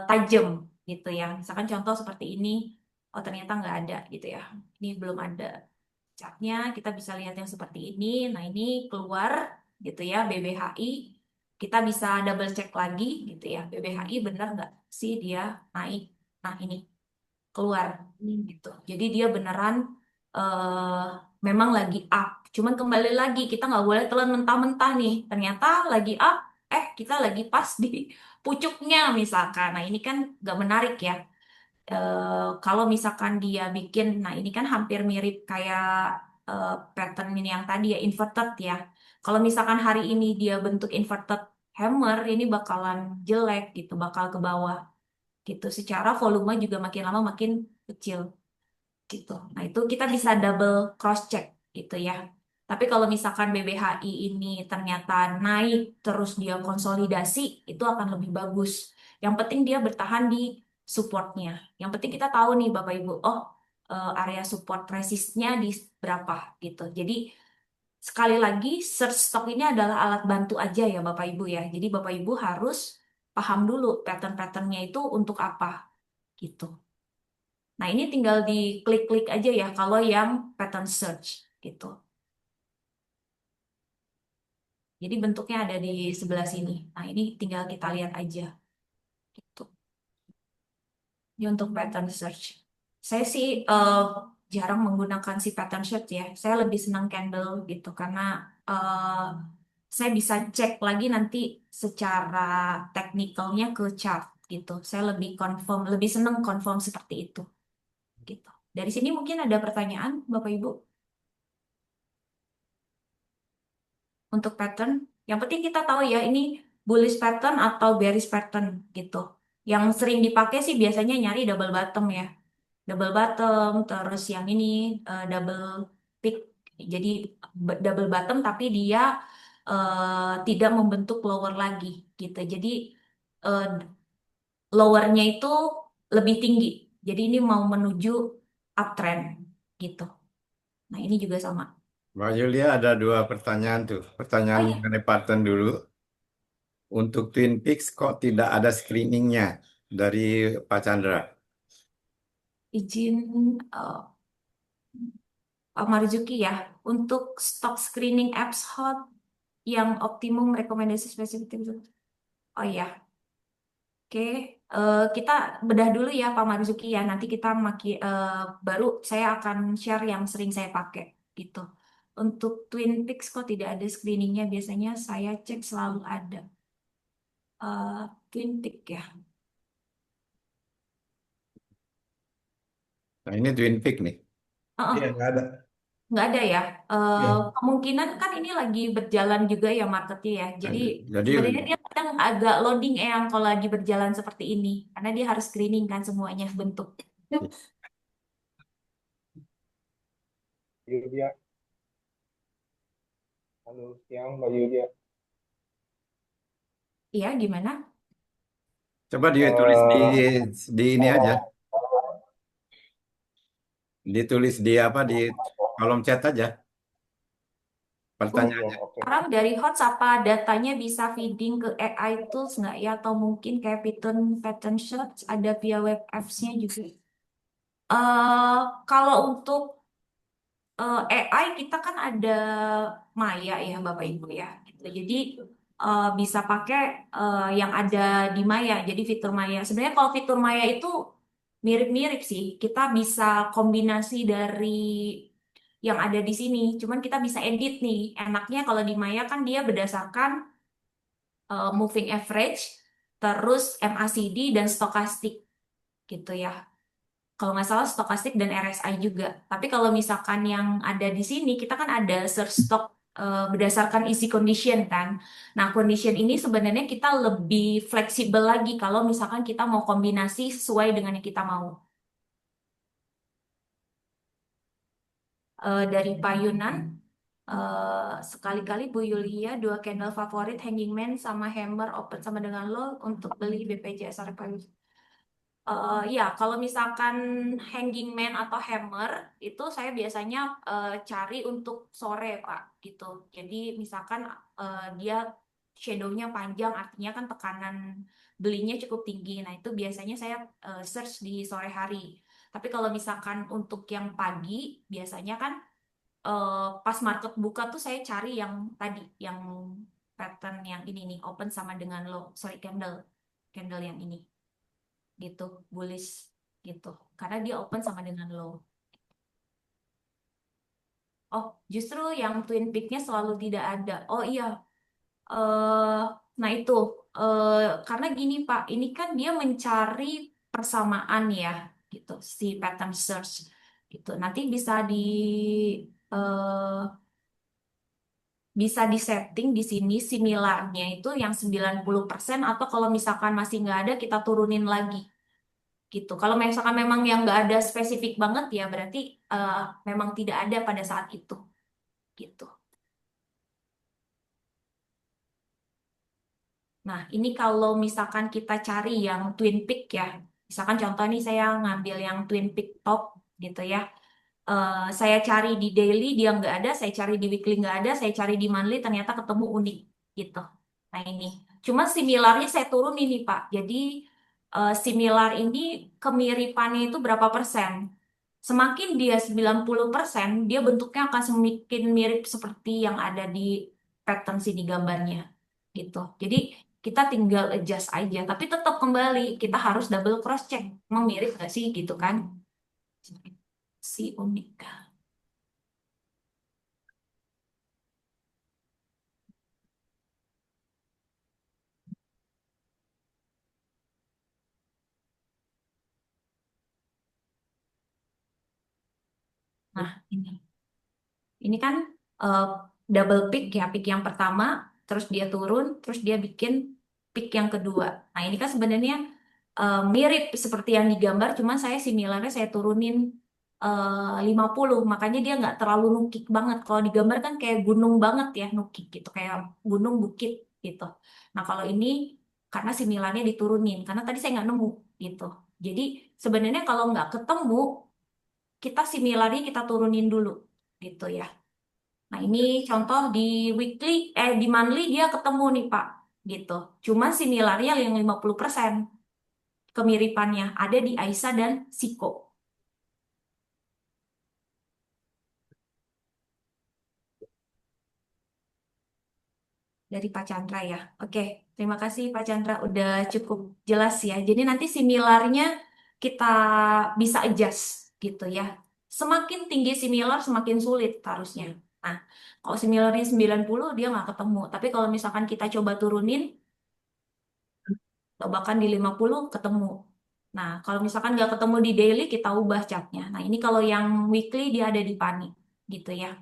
tajam gitu ya misalkan contoh seperti ini oh ternyata nggak ada gitu ya ini belum ada chartnya kita bisa lihat yang seperti ini nah ini keluar gitu ya BBHI kita bisa double check lagi gitu ya BBHI benar nggak sih dia naik nah ini keluar gitu. Jadi dia beneran eh memang lagi up. Cuman kembali lagi kita nggak boleh telan mentah-mentah nih. Ternyata lagi up, kita lagi pas di pucuknya misalkan. Nah ini kan nggak menarik ya. Kalau misalkan dia bikin, nah ini kan hampir mirip kayak pattern ini yang tadi ya inverted ya. Kalau misalkan hari ini dia bentuk inverted hammer, ini bakalan jelek gitu, bakal ke bawah gitu. Secara volume juga makin lama makin kecil gitu. Nah, itu kita bisa double cross check gitu ya. Tapi kalau misalkan BBHI ini ternyata naik terus dia konsolidasi, itu akan lebih bagus. Yang penting dia bertahan di supportnya. Yang penting kita tahu nih Bapak Ibu, oh area support resistnya di berapa gitu. Jadi sekali lagi search stock ini adalah alat bantu aja ya Bapak Ibu ya. Jadi Bapak Ibu harus paham dulu pattern-patternnya itu untuk apa gitu. Nah, ini tinggal diklik-klik aja ya kalau yang pattern search gitu. Jadi bentuknya ada di sebelah sini. Nah, ini tinggal kita lihat aja gitu. Ini untuk pattern search. Saya sih jarang menggunakan si pattern search ya. Saya lebih senang candle gitu karena saya bisa cek lagi nanti secara teknikalnya ke chart gitu. Saya lebih confirm, lebih senang confirm seperti itu gitu. Dari sini mungkin ada pertanyaan Bapak Ibu? Untuk pattern. Yang penting kita tahu ya ini bullish pattern atau bearish pattern gitu. Yang sering dipakai sih biasanya nyari double bottom ya. Double bottom, terus yang ini double peak. Jadi double bottom tapi dia tidak membentuk lower lagi gitu. Jadi eh, lowernya itu lebih tinggi. Jadi ini mau menuju uptrend gitu. Nah ini juga sama. Mbak Yulia ada dua pertanyaan tuh. Oh Pertanyaan ya, mengenai pattern dulu. Untuk Twin Peaks kok tidak ada screeningnya dari Pak Chandra? izin Pak Marzuki ya, untuk stock screening apps hot yang optimum rekomendasi spesifik. Oh ya, oke. Kita bedah dulu ya Pak Marzuki ya. Nanti kita baru saya akan share yang sering saya pakai gitu. Untuk Twin Peaks kok tidak ada screeningnya. Biasanya saya cek selalu ada Twin Peaks ya. Nah, ini Twin Peak nih. Iya, Oh, nggak ada. nggak ada ya. Iya. Kemungkinan kan ini lagi berjalan juga ya marketnya ya. Jadi Jadi sebenarnya dia kadang agak loading yang kalau lagi berjalan seperti ini. Karena dia harus screening kan semuanya bentuk. Yudia, halo siang Mbak Yudia. Iya, gimana? coba ditulis Eh, di ini aja, ditulis di apa di kolom chat aja Untuk iya, pertanyaannya. oke. sekarang dari HOTS apa datanya bisa feeding ke AI tools nggak ya? Atau mungkin kayak Python pattern search ada via web apps-nya juga. Kalau untuk AI kita kan ada Maya ya Bapak Ibu ya. Gitu. Jadi bisa pakai yang ada di Maya. Jadi fitur Maya. Sebenarnya kalau fitur Maya itu mirip-mirip sih. Kita bisa kombinasi dari yang ada di sini. Cuman kita bisa edit nih. Enaknya kalau di Maya kan dia berdasarkan moving average, terus MACD dan stokastik gitu ya. Kalau nggak salah stokastik dan RSI juga. Tapi kalau misalkan yang ada di sini, kita kan ada search stock berdasarkan isi condition kan. Nah, condition ini sebenarnya kita lebih fleksibel lagi kalau misalkan kita mau kombinasi sesuai dengan yang kita mau. Dari Pak Yunan, sekali-kali Bu Yulia, dua candle favorit Hanging Man sama Hammer open sama dengan lo untuk beli BPJS Pak. Ya, kalau misalkan hanging man atau hammer itu saya biasanya cari untuk sore, Pak, gitu. Jadi misalkan dia shadownya panjang, artinya kan tekanan belinya cukup tinggi. Nah, itu biasanya saya search di sore hari. Tapi kalau misalkan untuk yang pagi, biasanya kan pas market buka tuh saya cari yang tadi, yang pattern yang ini nih, open sama dengan low, sorry, candle, candle yang ini gitu, bullish gitu. Karena dia open sama dengan low. Oh, justru yang Twin Peak-nya selalu tidak ada. Oh iya, eh nah itu eh karena gini Pak, ini kan dia mencari persamaan ya, gitu, si pattern search gitu. Nanti eh bisa disetting di sini similarnya itu yang 90% atau kalau misalkan masih nggak ada kita turunin lagi gitu. Kalau misalkan memang yang nggak ada spesifik banget ya berarti eh, memang tidak ada pada saat itu gitu. Nah, ini kalau misalkan kita cari yang Twin Peak ya, misalkan contoh nih saya ngambil yang Twin Peak top gitu ya. Saya cari di daily dia nggak ada, saya cari di weekly nggak ada, saya cari di monthly ternyata ketemu unik gitu. Nah ini, cuma similarnya saya turun ini Pak. Jadi similar ini kemiripannya itu berapa persen? Semakin dia 90%, dia bentuknya akan semakin mirip seperti yang ada di pattern sini gambarnya gitu. Jadi kita tinggal adjust aja, tapi tetap kembali kita harus double cross check, emang mirip nggak sih gitu kan? Si unik. Nah, ini kan eh, double peak ya, peak yang pertama, terus dia turun, terus dia bikin peak yang kedua. Nah, ini kan sebenarnya mirip seperti yang digambar, cuman saya similarnya saya turunin 50, makanya dia nggak terlalu nukik banget. Kalau digambar kan kayak gunung banget ya, nukik gitu, kayak gunung bukit gitu. Nah, kalau ini karena similarnya diturunin, karena tadi saya nggak nemu gitu. Jadi sebenarnya kalau nggak ketemu, kita similarnya kita turunin dulu gitu ya. Nah, ini contoh di weekly, di monthly dia ketemu nih Pak, gitu. Cuma similarnya yang 50% kemiripannya ada di Aisa dan Siko dari Pak Chandra ya. Oke, Terima kasih Pak Chandra udah cukup jelas ya. Jadi nanti similarnya kita bisa adjust gitu ya. Semakin tinggi similar semakin sulit harusnya. Nah, kalau similarnya 90 dia nggak ketemu. Tapi kalau misalkan kita coba turunin atau bahkan di 50 ketemu. Nah, kalau misalkan nggak ketemu di daily kita ubah chartnya. Nah, ini kalau yang weekly dia ada di Pani gitu ya.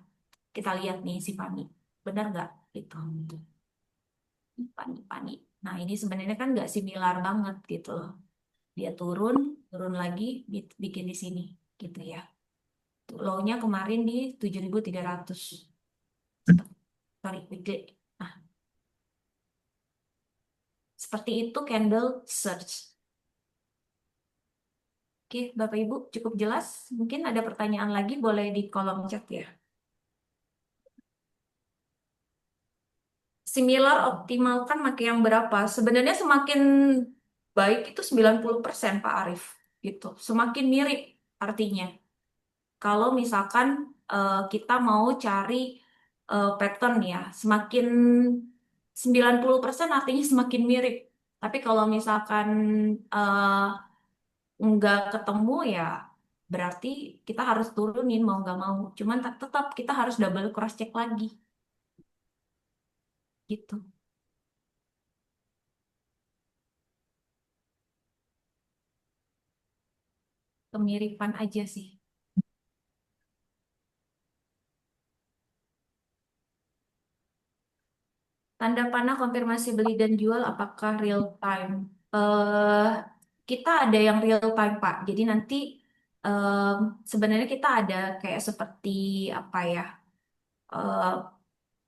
Kita lihat nih si Pani. Benar nggak? Gitu. Pani. Nah, ini sebenarnya kan nggak similar banget gitu loh. Dia turun, turun lagi, bikin di sini gitu ya. Low-nya kemarin di 7.300. Sorry, weekly. Nah, seperti itu candle search. Oke, Bapak Ibu cukup jelas. Mungkin ada pertanyaan lagi boleh di kolom chat ya. Similar optimal kan pakai yang berapa? Sebenarnya semakin baik itu 90% Pak Arif gitu. Semakin mirip artinya. Kalau misalkan kita mau cari pattern ya, semakin 90% artinya semakin mirip. Tapi kalau misalkan nggak ketemu ya berarti kita harus turunin mau nggak mau. Cuman tetap kita harus double cross check lagi gitu. Kemiripan aja sih. Tanda panah konfirmasi beli dan jual apakah real time? Eh, kita ada yang real time, Pak. Jadi nanti em, sebenarnya kita ada kayak seperti apa ya? eh,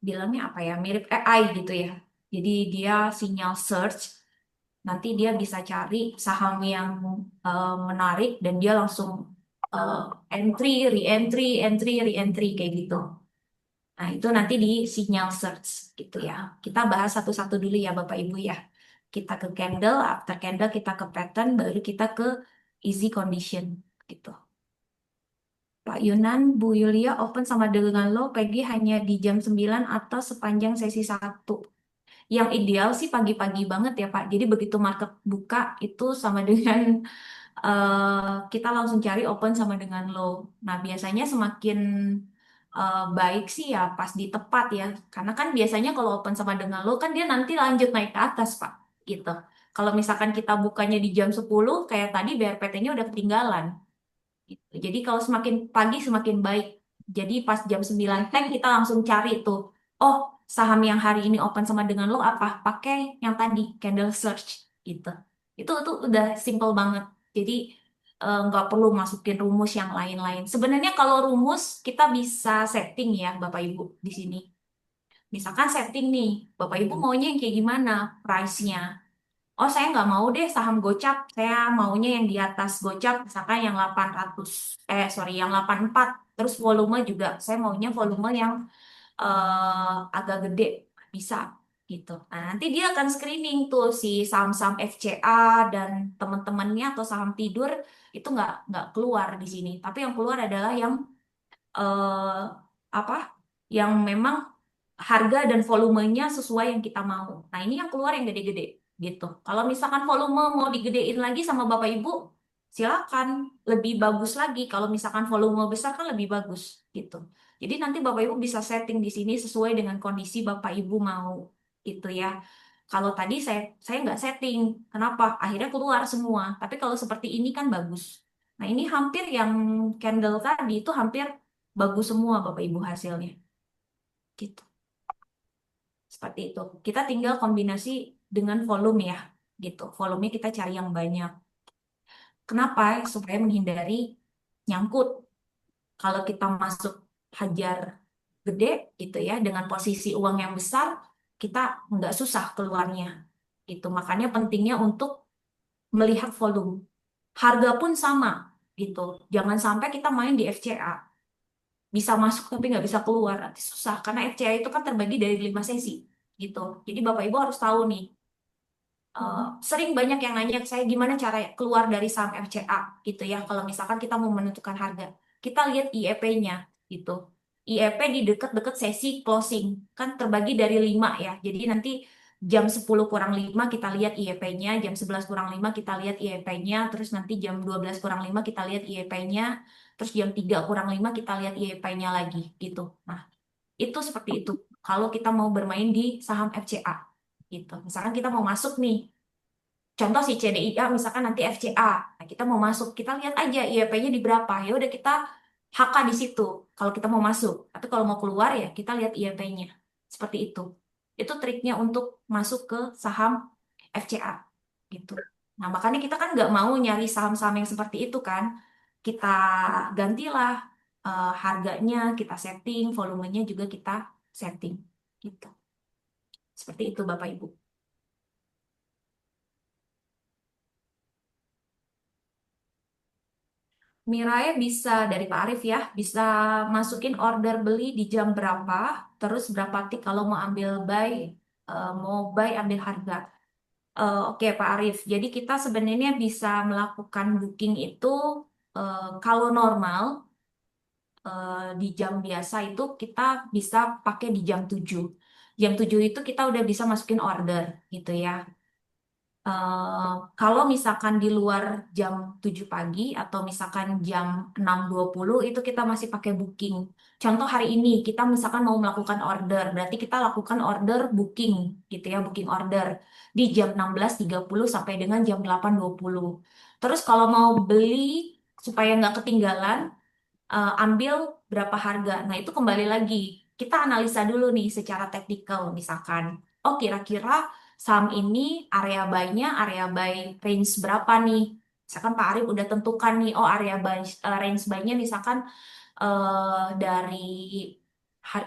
Bilangnya apa ya? Mirip AI gitu ya. Jadi dia sinyal search, nanti dia bisa cari saham yang menarik dan dia langsung eh, entry, re-entry, entry, re-entry kayak gitu. Nah, itu nanti di sinyal search gitu ya. Kita bahas satu-satu dulu ya Bapak Ibu ya. Kita ke candle, after candle kita ke pattern, baru kita ke easy condition gitu. Pak Yunan, Bu Yulia open sama dengan lo, Peggy hanya di jam 9 atau sepanjang sesi satu. Yang ideal sih pagi-pagi banget ya Pak. Jadi begitu market buka itu sama dengan kita langsung cari open sama dengan low. Nah, biasanya semakin baik sih ya pas di tepat ya. Karena kan biasanya kalau open sama dengan low kan dia nanti lanjut naik ke atas, Pak. Gitu. Kalau misalkan kita bukanya di jam 10 kayak tadi BRPT-nya udah ketinggalan. Gitu. Jadi kalau semakin pagi semakin baik. Jadi pas jam 9 teng kita langsung cari tuh. Oh, saham yang hari ini open sama dengan lo apa? Pakai yang tadi, candle search gitu. Itu tuh udah simple banget. Jadi nggak perlu masukin rumus yang lain-lain. Sebenarnya kalau rumus kita bisa setting ya Bapak Ibu di sini. Misalkan setting nih, Bapak Ibu maunya yang kayak gimana price-nya. Oh, saya nggak mau deh saham Gocap. Saya maunya yang di atas Gocap, misalkan yang 800, sorry, yang 84. Terus volume juga, saya maunya volume yang agak gede, bisa gitu. Nah, nanti dia akan screening tuh si saham-saham FCA dan teman-temannya atau saham tidur itu nggak keluar di sini. Tapi yang keluar adalah yang eh, apa? Yang memang harga dan volumenya sesuai yang kita mau. Nah, ini yang keluar yang gede-gede gitu. Kalau misalkan volume mau digedein lagi sama Bapak Ibu, silakan lebih bagus lagi. Kalau misalkan volume besar kan lebih bagus gitu. Jadi nanti Bapak Ibu bisa setting di sini sesuai dengan kondisi Bapak Ibu mau gitu ya. Kalau tadi saya nggak setting, kenapa? Akhirnya keluar semua. Tapi kalau seperti ini kan bagus. Nah, ini hampir yang candle tadi itu hampir bagus semua Bapak Ibu hasilnya. Gitu. Seperti itu. Kita tinggal kombinasi dengan volume ya, gitu. Volume kita cari yang banyak. Kenapa? Supaya menghindari nyangkut. Kalau kita masuk hajar gede, gitu ya, dengan posisi uang yang besar, kita nggak susah keluarnya. Gitu. Makanya pentingnya untuk melihat volume. Harga pun sama, gitu. Jangan sampai kita main di FCA. Bisa masuk tapi nggak bisa keluar. Nanti susah. Karena FCA itu kan terbagi dari 5 sesi. Gitu. Jadi Bapak Ibu harus tahu nih, sering banyak yang nanya ke saya gimana cara keluar dari saham FCA gitu ya. Kalau misalkan kita mau menentukan harga, kita lihat IEP-nya gitu. IEP di dekat-dekat sesi closing kan terbagi dari 5 ya. Jadi nanti jam 10 kurang 5 kita lihat IEP-nya, jam 11 kurang 5 kita lihat IEP-nya, terus nanti jam 12 kurang 5 kita lihat IEP-nya, terus jam 3 kurang 5 kita lihat IEP-nya lagi gitu. Nah, itu seperti itu. Kalau kita mau bermain di saham FCA gitu. Misalkan kita mau masuk nih, contoh si CDIA misalkan nanti FCA. Nah, kita mau masuk, kita lihat aja IEP-nya di berapa. Ya udah kita HK di situ kalau kita mau masuk. Tapi kalau mau keluar ya kita lihat IEP-nya. Seperti itu. Itu triknya untuk masuk ke saham FCA gitu. Nah, makanya kita kan nggak mau nyari saham-saham yang seperti itu kan. Kita gantilah harganya, kita setting, volumenya juga kita setting gitu. Seperti itu Bapak Ibu. Mirai bisa dari Pak Arif ya, bisa masukin order beli di jam berapa, terus berapa tik kalau mau ambil buy, mau buy ambil harga. Oke Pak Arif, jadi kita sebenarnya bisa melakukan booking itu kalau normal di jam biasa itu kita bisa pakai di jam 7. Jam 7 itu kita udah bisa masukin order gitu ya. Kalau misalkan di luar jam 7 pagi atau misalkan jam 6.20 itu kita masih pakai booking. Contoh hari ini kita misalkan mau melakukan order, berarti kita lakukan order booking gitu ya, booking order di jam 16.30 sampai dengan jam 8.20. Terus kalau mau beli supaya nggak ketinggalan, ambil berapa harga. Nah, itu kembali lagi. Kita analisa dulu nih secara teknikal, misalkan. Oh, kira-kira saham ini area buy-nya, area buy range berapa nih? Misalkan Pak Arif udah tentukan nih, oh area buy, range buy-nya misalkan dari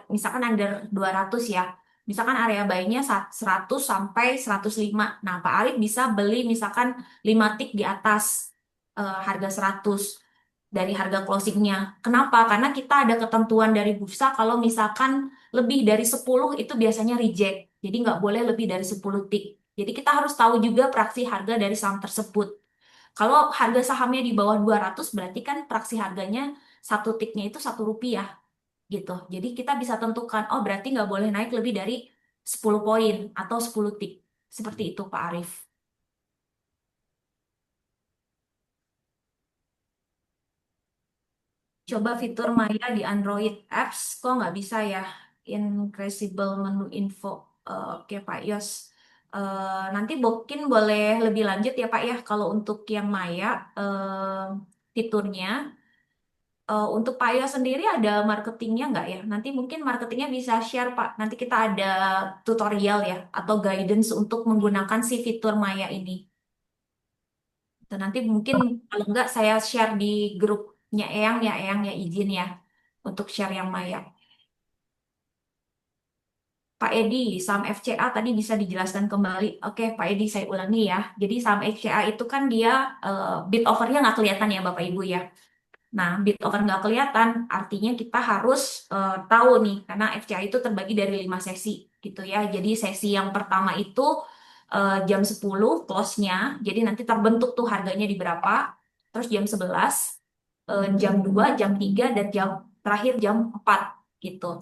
misalkan under 200 ya. Misalkan area buy-nya 100 sampai 105. Nah, Pak Arif bisa beli misalkan 5 tik di atas harga 100 dari harga closingnya. Kenapa? Karena kita ada ketentuan dari bursa kalau misalkan lebih dari 10 itu biasanya reject. Jadi nggak boleh lebih dari 10 tik. Jadi kita harus tahu juga praksi harga dari saham tersebut. Kalau harga sahamnya di bawah 200 berarti kan praksi harganya satu tiknya itu Rp1 gitu. Jadi kita bisa tentukan, oh berarti nggak boleh naik lebih dari 10 poin atau 10 tik. Seperti itu Pak Arif. Coba fitur Maya di Android apps, kok nggak bisa ya? Increasable menu info. Oke Pak Yos. Nanti mungkin boleh lebih lanjut ya Pak ya, kalau untuk yang Maya fiturnya. Untuk Pak Yos sendiri ada marketingnya nggak ya? Nanti mungkin marketingnya bisa share Pak. Nanti kita ada tutorial ya, atau guidance untuk menggunakan si fitur Maya ini. Dan nanti mungkin kalau nggak saya share di grupnya Eyang ya izin ya untuk share yang Maya. Pak Edi, saham FCA tadi bisa dijelaskan kembali. Oke, Pak Edi saya ulangi ya. Jadi saham FCA itu kan dia bid offernya nggak kelihatan ya Bapak Ibu ya. Nah, bid offer nggak kelihatan, artinya kita harus tahu nih, karena FCA itu terbagi dari 5 sesi gitu ya. Jadi sesi yang pertama itu jam 10 close-nya, jadi nanti terbentuk tuh harganya di berapa. Terus jam 11, jam 2, jam 3, dan jam terakhir jam 4 gitu.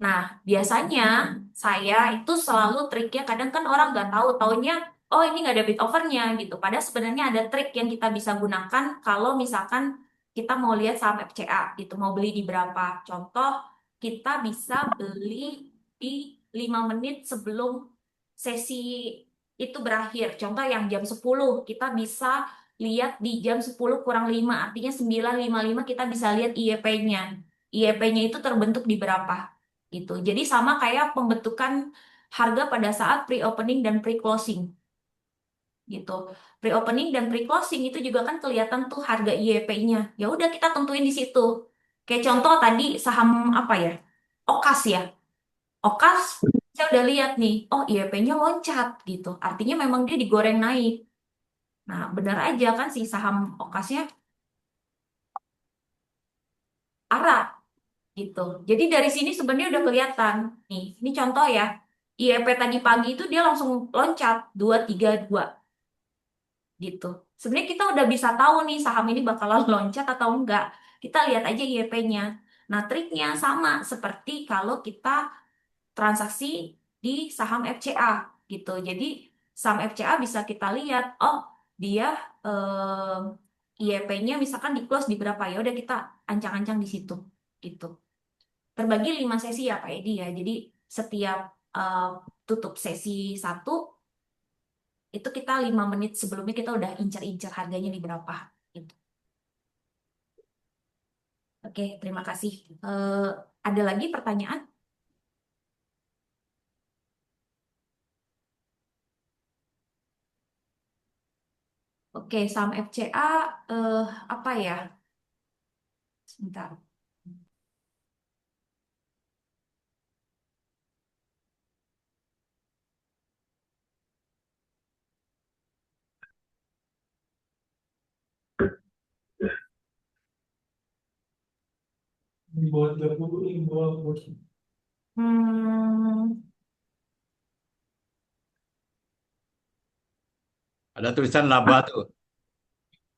Nah, biasanya saya itu selalu triknya, kadang kan orang nggak tahu, taunya, oh ini nggak ada bid offernya gitu. Padahal sebenarnya ada trik yang kita bisa gunakan kalau misalkan kita mau lihat saham FCA gitu, mau beli di berapa. Contoh, kita bisa beli di 5 menit sebelum sesi itu berakhir. Contoh yang jam 10 kita bisa lihat di jam 10 kurang 5, artinya 9.55 kita bisa lihat IEP-nya. IEP-nya itu terbentuk di berapa gitu. Jadi sama kayak pembentukan harga pada saat pre-opening dan pre-closing gitu. Pre-opening dan pre-closing itu juga kan kelihatan tuh harga IEP-nya. Ya udah kita tentuin di situ. Kayak contoh tadi saham apa ya? Okas ya. Okas saya udah lihat nih, oh IEP-nya loncat gitu. Artinya memang dia digoreng naik. Nah, benar aja kan si saham Okasnya arah gitu. Jadi dari sini sebenarnya udah kelihatan. Nih, ini contoh ya. IEP tadi pagi itu dia langsung loncat 232 gitu. Sebenarnya kita udah bisa tahu nih saham ini bakalan loncat atau enggak. Kita lihat aja IEP-nya. Nah, triknya sama seperti kalau kita transaksi di saham FCA gitu. Jadi saham FCA bisa kita lihat, oh dia IEP-nya misalkan di close di berapa, ya udah kita ancang-ancang di situ gitu. Terbagi 5 sesi ya Pak Edi ya. Jadi setiap eh, tutup sesi satu itu kita 5 menit sebelumnya kita udah incer-incer harganya di berapa gitu. Oke, terima kasih. Ada lagi pertanyaan? Oke, saham FCA apa ya? Sebentar. Di bawah 30, di bawah 40. Hmm, Ada tulisan laba tuh.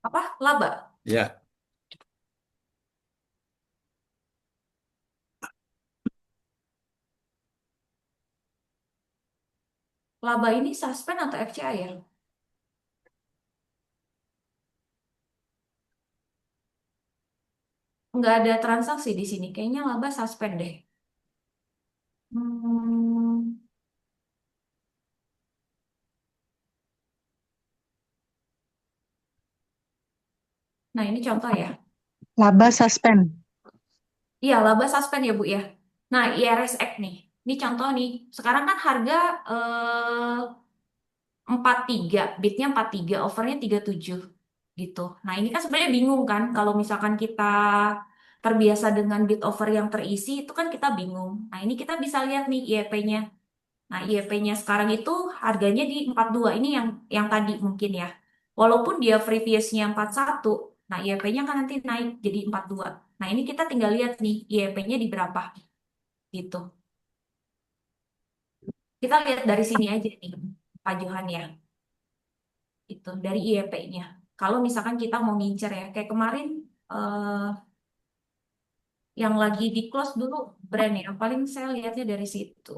apa? Laba. Ya, Laba ini suspend atau FCA ya? Nggak ada transaksi di sini. Kayaknya laba suspend deh. Hmm, nah, ini contoh ya. Laba suspend. Iya, laba suspend ya, Bu ya. Nah, IRSX nih. Ini contoh nih. Sekarang kan harga 43, bidnya 43, overnya 37 gitu. Nah, ini kan sebenarnya bingung kan kalau misalkan kita terbiasa dengan bid over yang terisi itu kan kita bingung. Nah, ini kita bisa lihat nih IEP-nya. Nah, IEP-nya sekarang itu harganya di 42. Ini yang tadi mungkin ya. Walaupun dia previous-nya 41, nah IEP-nya kan nanti naik jadi 42. Nah, ini kita tinggal lihat nih IEP-nya di berapa gitu. Kita lihat dari sini aja nih, Pak Johan ya. Itu dari IEP-nya. Kalau misalkan kita mau ngincer ya, kayak kemarin eh, yang lagi di close dulu brand ya, paling saya lihatnya dari situ.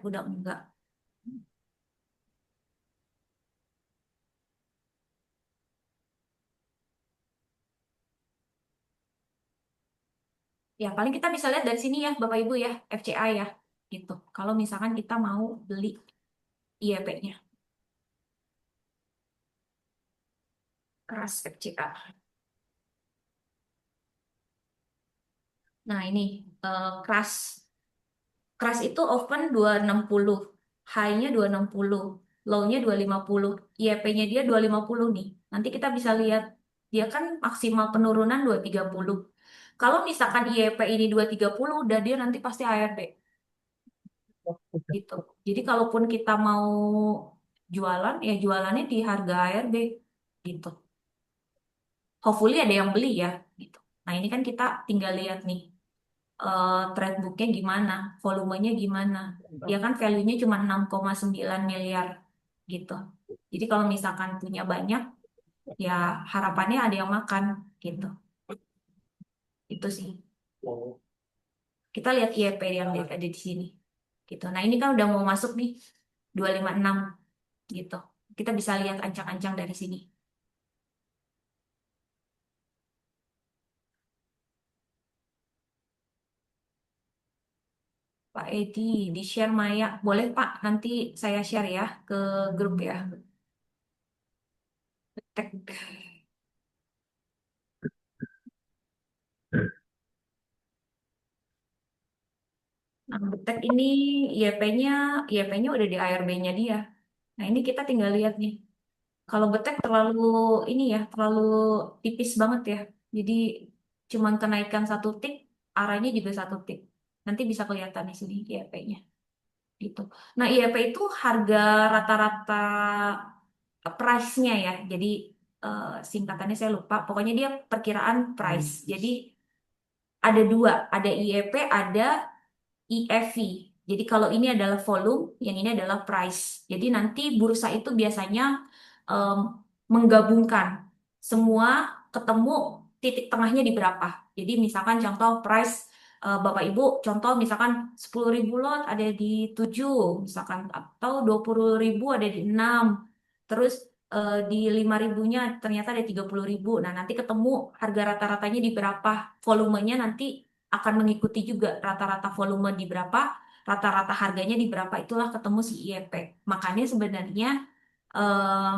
Udah enggak. Ya, paling kita bisa lihat dari sini ya, Bapak Ibu ya, FCA ya, gitu. Kalau misalkan kita mau beli IEP-nya, keras FCA. Nah, ini keras. Keras itu open 260, high-nya 260, low-nya 250, IEP-nya dia 250 nih. Nanti kita bisa lihat, dia kan maksimal penurunan 230. Kalau misalkan IEP ini 230, udah dia nanti pasti ARB gitu. Jadi kalaupun kita mau jualan, ya jualannya di harga ARB gitu. Hopefully ada yang beli ya gitu. Nah, ini kan kita tinggal lihat nih trade book-nya gimana, volumenya gimana. Ya kan value-nya cuma 6,9 miliar gitu. Jadi kalau misalkan punya banyak, ya harapannya ada yang makan gitu. Itu sih. Kita lihat IEP yang ada di sini. Gitu. Nah, ini kan udah mau masuk nih 256 gitu. Kita bisa lihat ancang-ancang dari sini. Pak Edi, di-share Maya. Boleh Pak, nanti saya share ya ke grup ya. Tek. Nah, Betek ini IEP-nya udah di ARB-nya dia. Nah, ini kita tinggal lihat nih. Kalau Betek terlalu ini ya, terlalu tipis banget ya. Jadi cuman kenaikan satu tik, arahnya juga satu tik. Nanti bisa kelihatan di sini IEP-nya gitu. Nah, IEP itu harga rata-rata price-nya ya. Jadi singkatannya saya lupa. Pokoknya dia perkiraan price. Jadi ada dua, ada IEP, ada EFV. Jadi kalau ini adalah volume, yang ini adalah price. Jadi nanti bursa itu biasanya em, menggabungkan semua ketemu titik tengahnya di berapa. Jadi misalkan contoh price Bapak Ibu contoh misalkan 10.000 lot ada di 7 misalkan atau 20.000 ada di 6 terus di 5.000-nya ternyata ada 30.000. Nah, nanti ketemu harga rata-ratanya di berapa, volumenya nanti akan mengikuti juga rata-rata volume di berapa, rata-rata harganya di berapa, itulah ketemu si IEP. Makanya sebenarnya em,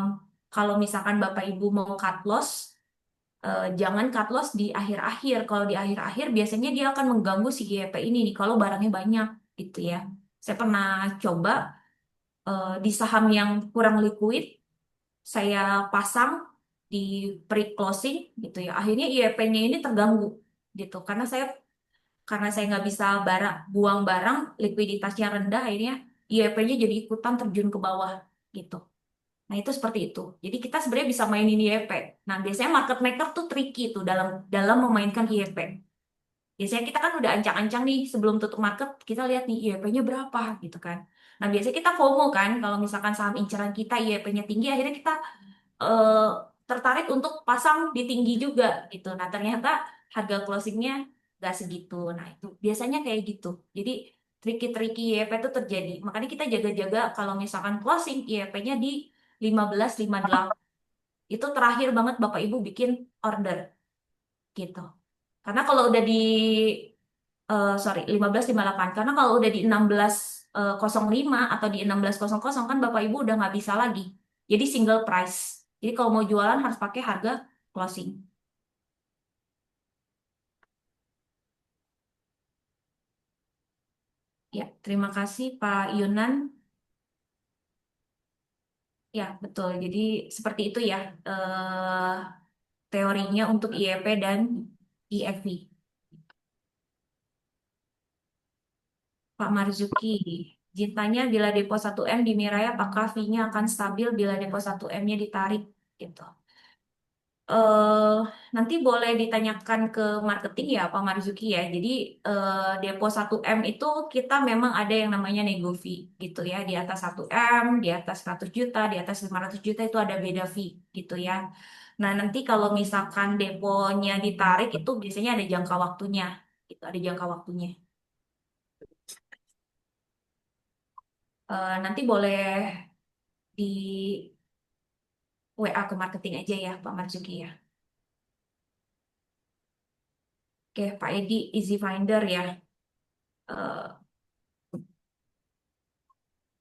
kalau misalkan Bapak Ibu mau cut loss, jangan cut loss di akhir-akhir. Kalau di akhir-akhir biasanya dia akan mengganggu si GEP ini nih kalau barangnya banyak gitu ya. Saya pernah coba di saham yang kurang liquid, saya pasang di pre-closing gitu ya. Akhirnya IEP-nya ini terganggu gitu karena saya nggak bisa buang barang, likuiditasnya rendah, akhirnya IEP-nya jadi ikutan terjun ke bawah gitu. Nah, itu seperti itu. Jadi kita sebenarnya bisa mainin IEP. Nah, biasanya market maker tuh tricky tuh dalam dalam memainkan IEP. Biasanya kita kan udah ancang-ancang nih sebelum tutup market, kita lihat nih IEP-nya berapa gitu kan. Nah, biasanya kita FOMO kan kalau misalkan saham inceran kita IEP-nya tinggi, akhirnya kita eh, tertarik untuk pasang di tinggi juga gitu. Nah, ternyata harga closingnya nggak segitu. Nah, itu biasanya kayak gitu. Jadi tricky-tricky IEP itu terjadi. Makanya kita jaga-jaga kalau misalkan closing IEP-nya di 15,58. Itu terakhir banget Bapak Ibu bikin order gitu. Karena kalau udah di sorry 15,58. Karena kalau udah di 16,05 atau di 16,00 kan Bapak Ibu udah nggak bisa lagi. Jadi single price. Jadi kalau mau jualan harus pakai harga closing. Ya, terima kasih Pak Yunan. Ya, betul. Jadi seperti itu ya teorinya untuk IEP dan IFV. Pak Marzuki, izin tanya bila depo 1M di Mirai apakah fee-nya akan stabil bila depo 1M-nya ditarik gitu. eh Nanti boleh ditanyakan ke marketing ya Pak Marzuki ya. Jadi depo 1M itu kita memang ada yang namanya nego fee gitu ya. Di atas 1M, di atas 100 juta, di atas 500 juta itu ada beda fee gitu ya. Nah, nanti kalau misalkan deponya ditarik itu biasanya ada jangka waktunya. Itu ada jangka waktunya. Nanti boleh di WA ke marketing aja ya Pak Marzuki ya. Oke, Pak Edi, Easy Finder ya. Eh,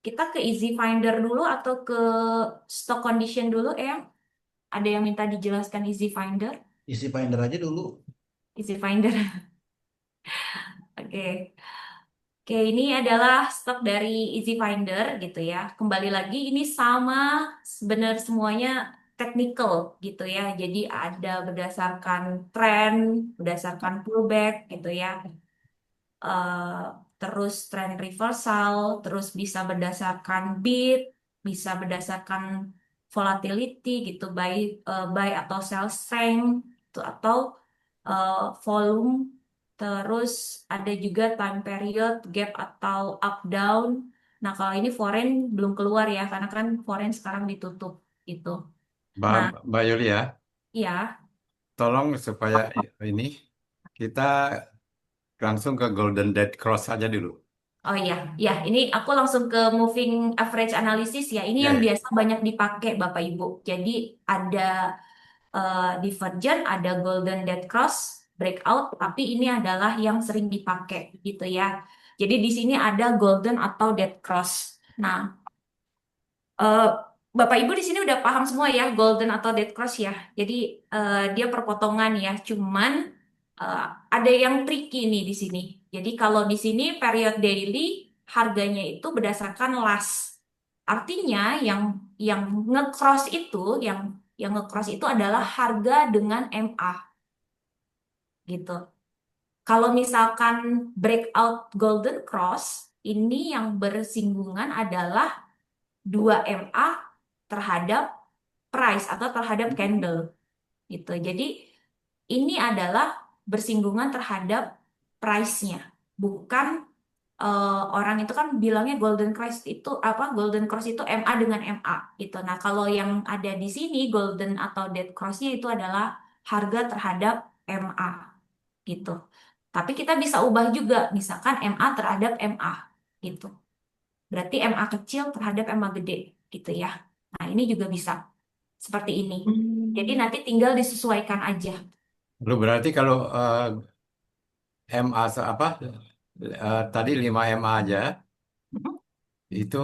Kita ke Easy Finder dulu atau ke stock condition dulu ya? Ada yang minta dijelaskan Easy Finder? Isi Finder aja dulu. Easy Finder. Oke. Oke, ini adalah stok dari Easy Finder gitu ya. Kembali lagi ini sama sebenarnya semuanya technical gitu ya. Jadi ada berdasarkan tren, berdasarkan pullback gitu ya. eh, Terus tren reversal, terus bisa berdasarkan bid, bisa berdasarkan volatility gitu, buy atau sell strength, gitu, atau eh, volume, terus ada juga time period, gap atau up down. Nah, kalau ini foreign belum keluar ya, karena kan foreign sekarang ditutup gitu. Mbak, Nah, Mbak Yulia, ya. tolong supaya ini kita langsung ke Golden Dead Cross aja dulu. Oh iya, ya ini aku langsung ke moving average analysis ya. Ini Ya, yang ya. biasa banyak dipakai Bapak Ibu. Jadi ada divergent, ada golden dead cross, breakout, tapi ini adalah yang sering dipakai gitu ya. Jadi di sini ada golden atau dead cross. Nah, eh, Bapak Ibu di sini udah paham semua ya golden atau dead cross ya. Jadi dia perpotongan ya. Cuman eh, ada yang tricky nih di sini. Jadi kalau di sini period daily harganya itu berdasarkan last. Artinya yang nge-cross itu yang nge-cross itu adalah harga dengan MA gitu. Kalau misalkan breakout golden cross ini yang bersinggungan adalah 2 MA terhadap price atau terhadap candle gitu. Jadi ini adalah bersinggungan terhadap price-nya, bukan orang itu kan bilangnya golden cross itu apa? Golden cross itu MA dengan MA gitu. Nah, kalau yang ada di sini golden atau dead cross-nya itu adalah harga terhadap MA gitu. Tapi kita bisa ubah juga, misalkan MA terhadap MA gitu. Berarti MA kecil terhadap MA gede gitu ya. Nah, ini juga bisa seperti ini. Jadi nanti tinggal disesuaikan aja. Lu berarti kalau MA tadi 5 MA aja Mhm. itu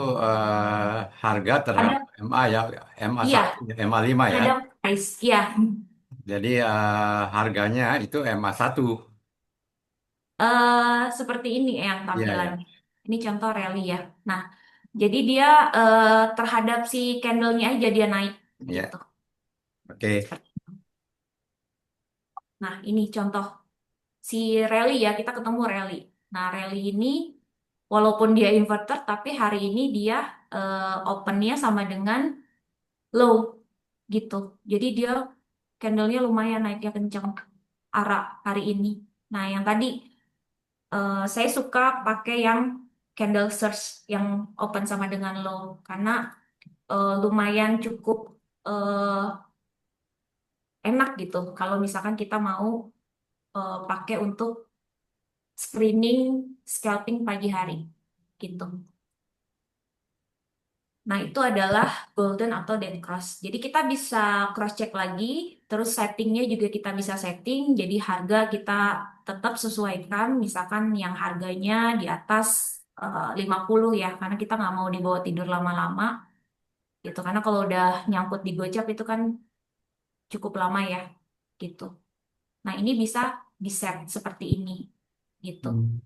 harga terhadap Ada, MA ya, MA iya, 1, MA 5 ya. terhadap price, ya. Jadi harganya itu MA 1. Seperti ini yang Iya ya. tampilannya. Ini contoh rally ya. Nah, jadi dia terhadap si candlenya aja dia naik Iya. gitu. Oke. Nah, ini contoh si rally ya, kita ketemu rally. Nah, rally ini walaupun dia inverter, tapi hari ini dia opennya sama dengan low gitu. Jadi dia candlenya lumayan naiknya kencang arah hari ini. Nah, yang tadi saya suka pakai yang candle search yang open sama dengan low karena lumayan cukup eh, enak gitu. Kalau misalkan kita mau pakai untuk screening scalping pagi hari gitu. Nah, itu adalah golden atau dead cross. Jadi kita bisa cross check lagi, terus settingnya juga kita bisa setting. Jadi harga kita tetap sesuaikan, misalkan yang harganya di atas 50 ya, karena kita nggak mau dibawa tidur lama-lama gitu. Karena kalau udah nyangkut di gocap itu kan cukup lama ya, gitu. Nah, ini bisa di-set seperti ini, gitu. Hmm.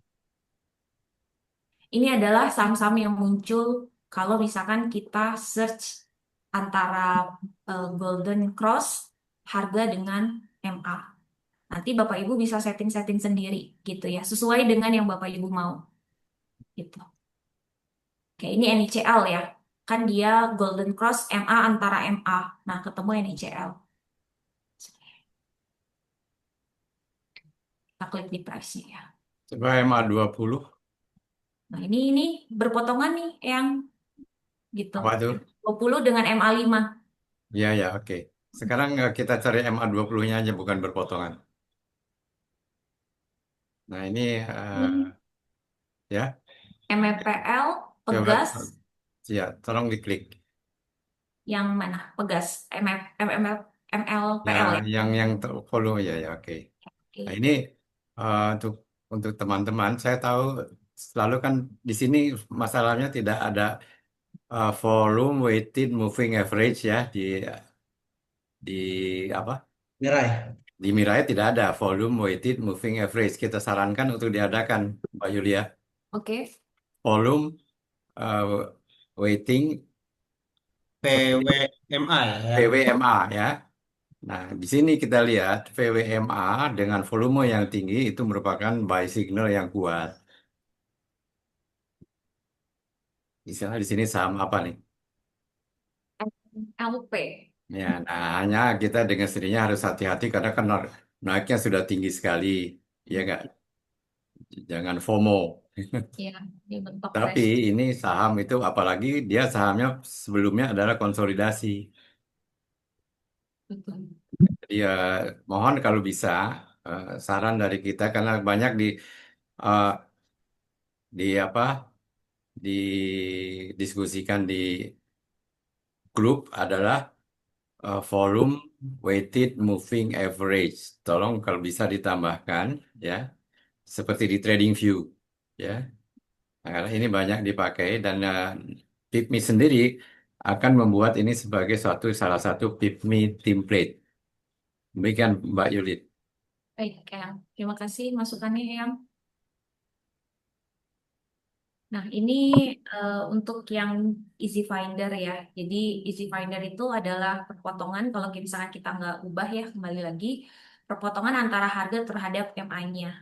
Ini adalah saham-saham yang muncul kalau misalkan kita search antara Golden Cross harga dengan MA. Nanti Bapak Ibu bisa setting-setting sendiri gitu ya, sesuai dengan yang Bapak Ibu mau gitu. Oke, ini NICL ya. Kan dia Golden Cross MA antara MA. Nah, ketemu NICL. Kita klik di price-nya ya. Coba MA 20. Nah, ini berpotongan nih yang gitu. Apa tuh? 20 dengan MA5. Iya ya, oke. Sekarang kita cari MA 20-nya aja bukan berpotongan. Nah, ini Ini ya, MEPL coba Pegas ya, tolong diklik. yang mana? Pegas Ya, MLPL ya. yang follow ya ya, oke. Nah, Oke. ini untuk teman-teman, saya tahu selalu kan di sini masalahnya tidak ada volume weighted moving average ya di apa? Mirai. Di Mirai tidak ada volume weighted moving average. Kita sarankan untuk diadakan, Mbak Yulia. Oke. Volume weighting PWMA ya. VWMA ya. Nah, di sini kita lihat VWMA dengan volume yang tinggi itu merupakan buy signal yang kuat. Misalnya di sini saham apa nih? LP. Ya, nah hanya kita dengan sendirinya harus hati-hati karena kan naiknya sudah tinggi sekali, ya nggak? Jangan FOMO. Ya, dibentuk Tapi crash. ini saham itu apalagi dia sahamnya sebelumnya adalah konsolidasi. Betul. Jadi mohon kalau bisa saran dari kita karena banyak eh, di apa didiskusikan di grup adalah volume weighted moving average. Tolong kalau bisa ditambahkan ya seperti di TradingView ya. Nah, karena ini banyak dipakai dan PIPMI sendiri akan membuat ini sebagai salah satu PIPMI template. Demikian Mbak Yulit. Baik, Eyang. Terima kasih masukannya, Eyang. Nah, ini untuk yang Easy Finder ya. Jadi Easy Finder itu adalah perpotongan kalau misalnya kita nggak ubah ya, kembali lagi perpotongan antara harga terhadap MA-nya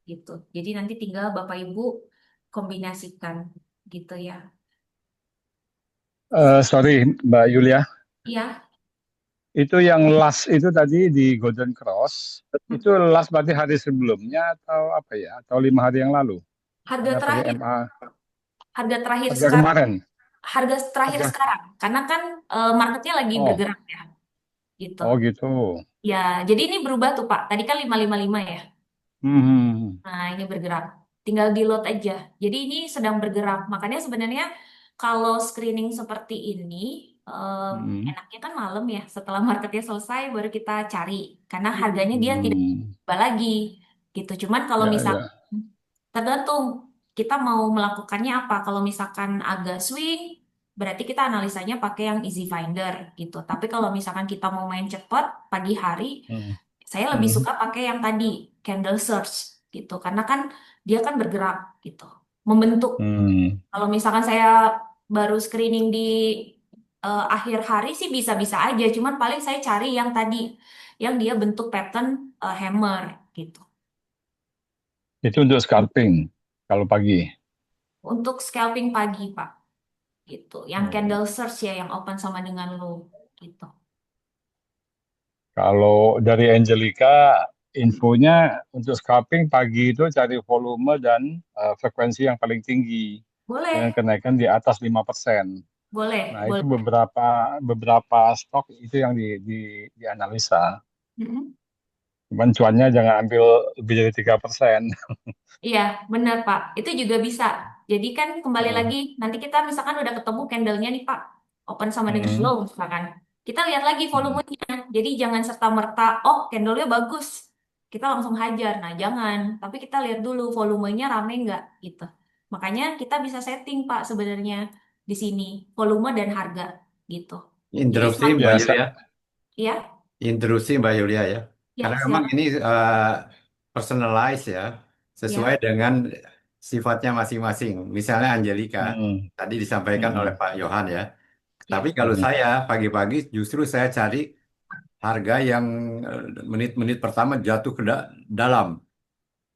gitu. Jadi nanti tinggal Bapak Ibu kombinasikan gitu ya. Sorry Mbak Yulia, Iya, itu yang last itu tadi di Golden Cross, itu last berarti hari sebelumnya atau apa ya? Atau 5 hari yang lalu? harga Karena pakai terakhir, MA, harga terakhir harga sekarang, kemarin. harga terakhir Harga, sekarang. Karena kan marketnya lagi oh, bergerak gitu. oh gitu. Ya, jadi ini berubah tuh Pak. Tadi kan 555 ya. Hmm. Nah, ini bergerak. Tinggal di load aja. Jadi ini sedang bergerak. Makanya sebenarnya kalau screening seperti ini, Hmm. enaknya kan malam ya. Setelah marketnya selesai, baru kita cari. Karena harganya dia tidak Hmm. berubah lagi. Gitu. Cuman kalau Ya, misal ya. tergantung kita mau melakukannya apa. Kalau misalkan agak swing, berarti kita analisanya pakai yang Easy Finder gitu. Tapi kalau misalkan kita mau main cepat pagi hari, Hmm. saya lebih Hmm. suka pakai yang tadi, candle search gitu. Karena kan dia kan bergerak gitu, membentuk. Hmm. Kalau misalkan saya baru screening di akhir hari sih bisa-bisa aja. Cuman paling saya cari yang tadi, yang dia bentuk pattern hammer gitu. Itu untuk scalping kalau pagi. Untuk scalping pagi, Pak. Gitu. Yang Oh. candle search ya, yang open sama dengan low gitu. Kalau dari Angelica, infonya untuk scalping pagi itu cari volume dan frekuensi yang paling tinggi dengan Boleh, kenaikan di atas 5%. boleh, Nah, itu boleh. beberapa stok itu yang dianalisa. Mm-mm. Cuman cuannya jangan ambil lebih dari 3%. Iya, benar Pak. Itu juga bisa. Jadi kan kembali lagi, nanti kita misalkan udah ketemu candlenya nih Pak, open sama dengan Hmm. low misalkan. Kita lihat lagi Hmm. volumenya. Jadi jangan serta-merta, oh candlenya bagus, kita langsung hajar. Nah jangan, tapi kita lihat dulu volumenya rame nggak gitu. Makanya kita bisa setting Pak sebenarnya di sini, volume dan harga gitu. Jadi Interupsi semakin, Mbak Ya, Yulia, ya, intrusi Mbak Yulia ya. Karena ya memang silakan. ini personalized ya, sesuai Ya, dengan sifatnya masing-masing. Misalnya Angelika, hmm. tadi disampaikan oleh Hmm. Pak Yohan ya. Tapi ya. kalau Hmm. saya pagi-pagi justru saya cari harga yang menit-menit pertama jatuh ke dalam.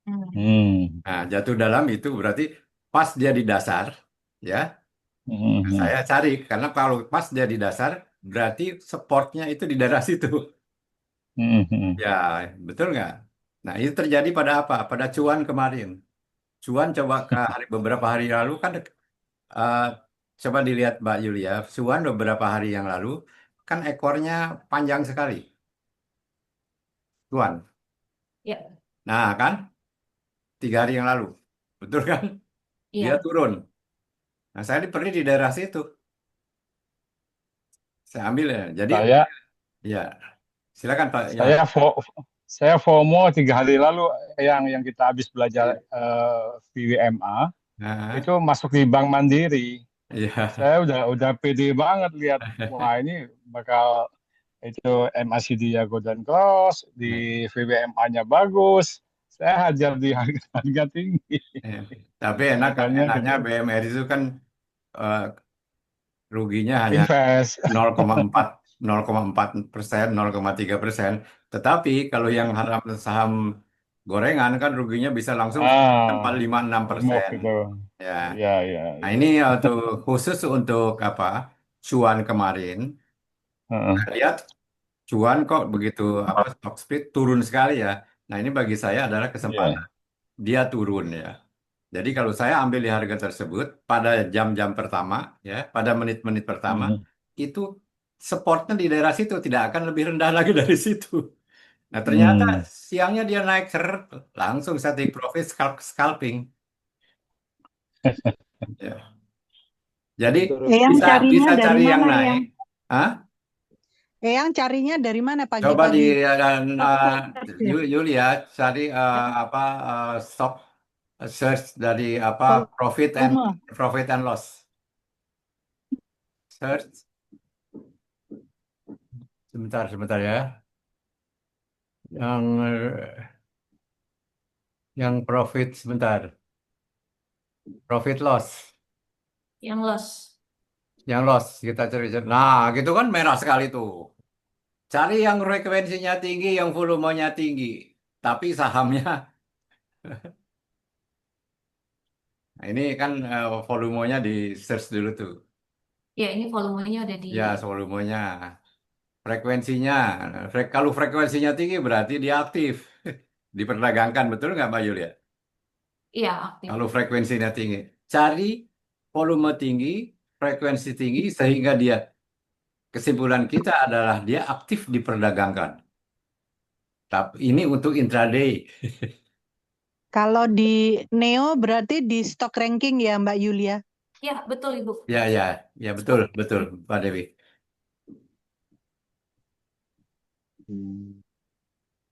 Hmm. Hmm. Nah, jatuh dalam itu berarti pas dia di dasar, ya. Nah, Hmm. saya cari karena kalau pas dia di dasar, berarti supportnya itu di daerah situ. Hmm. Hmm. Ya, betul nggak? Nah, itu terjadi pada apa? Pada cuan kemarin. Cuan coba ke beberapa hari lalu kan, eh, coba dilihat Mbak Yulia, cuan beberapa hari yang lalu kan ekornya panjang sekali, cuan. Ya, Nah, kan 3 hari yang lalu, betul kan? Dia iya. turun. Nah, saya beli di daerah situ, saya ambil ya. Jadi, Saya ya, silakan Pak Yohan. Saya saya FOMO 3 hari lalu yang kita habis belajar Iya. VWMA Nah, itu masuk di Bank Mandiri. iya. Saya udah pede banget lihat, wah ini bakal itu MACD-nya Golden Cross, di VWMA-nya bagus. Saya hajar di harga, harga tinggi. Iya. Tapi Makanya enaknya BMR itu kan eh, ruginya hanya invest. 0,4 0,4%, 0,3%. Tetapi kalau yang saham gorengan kan ruginya bisa langsung Ah, 4, 5, enam remove persen. itu. Ya. Ya, ya, Nah, ya. ini untuk khusus untuk apa? Cuan kemarin. Heeh. Saya lihat cuan kok begitu apa stock split turun sekali ya. Nah, ini bagi saya adalah kesempatan. Ya. Dia turun ya. Jadi kalau saya ambil di harga tersebut pada jam-jam pertama, ya, pada menit-menit pertama, Mhm. itu supportnya di daerah situ tidak akan lebih rendah lagi dari situ. Nah ternyata Hmm. siangnya dia naik langsung saya take profit scalping. Ya. Jadi Eyang bisa carinya bisa dari cari yang mana, naik. Eyang? Hah? Eyang carinya dari mana Coba di pagi-pagi? Stock uh, search ya? Yulia cari apa stock search dari apa Volume. profit and loss search. Sebentar ya. Yang profit sebentar. Profit loss. Yang loss. Yang loss kita cari. Nah, gitu kan merah sekali tuh. Cari yang frekuensinya tinggi, yang volumenya tinggi. Tapi sahamnya, nah ini kan volumenya di search dulu tuh. Ya, ini volumenya udah di. Ya, volumenya. Frekuensinya. Kalau frekuensinya tinggi berarti dia aktif. Diperdagangkan, betul nggak Mbak Yulia? Iya, aktif. Kalau frekuensinya tinggi. Cari volume tinggi, frekuensi tinggi, sehingga dia, kesimpulan kita adalah dia aktif diperdagangkan. Tapi ini untuk intraday. Kalau di Neo berarti di stock ranking ya Mbak Yulia? Ya, betul Ibu. Ya, ya, ya betul, betul, Pak Dewi. Hmm.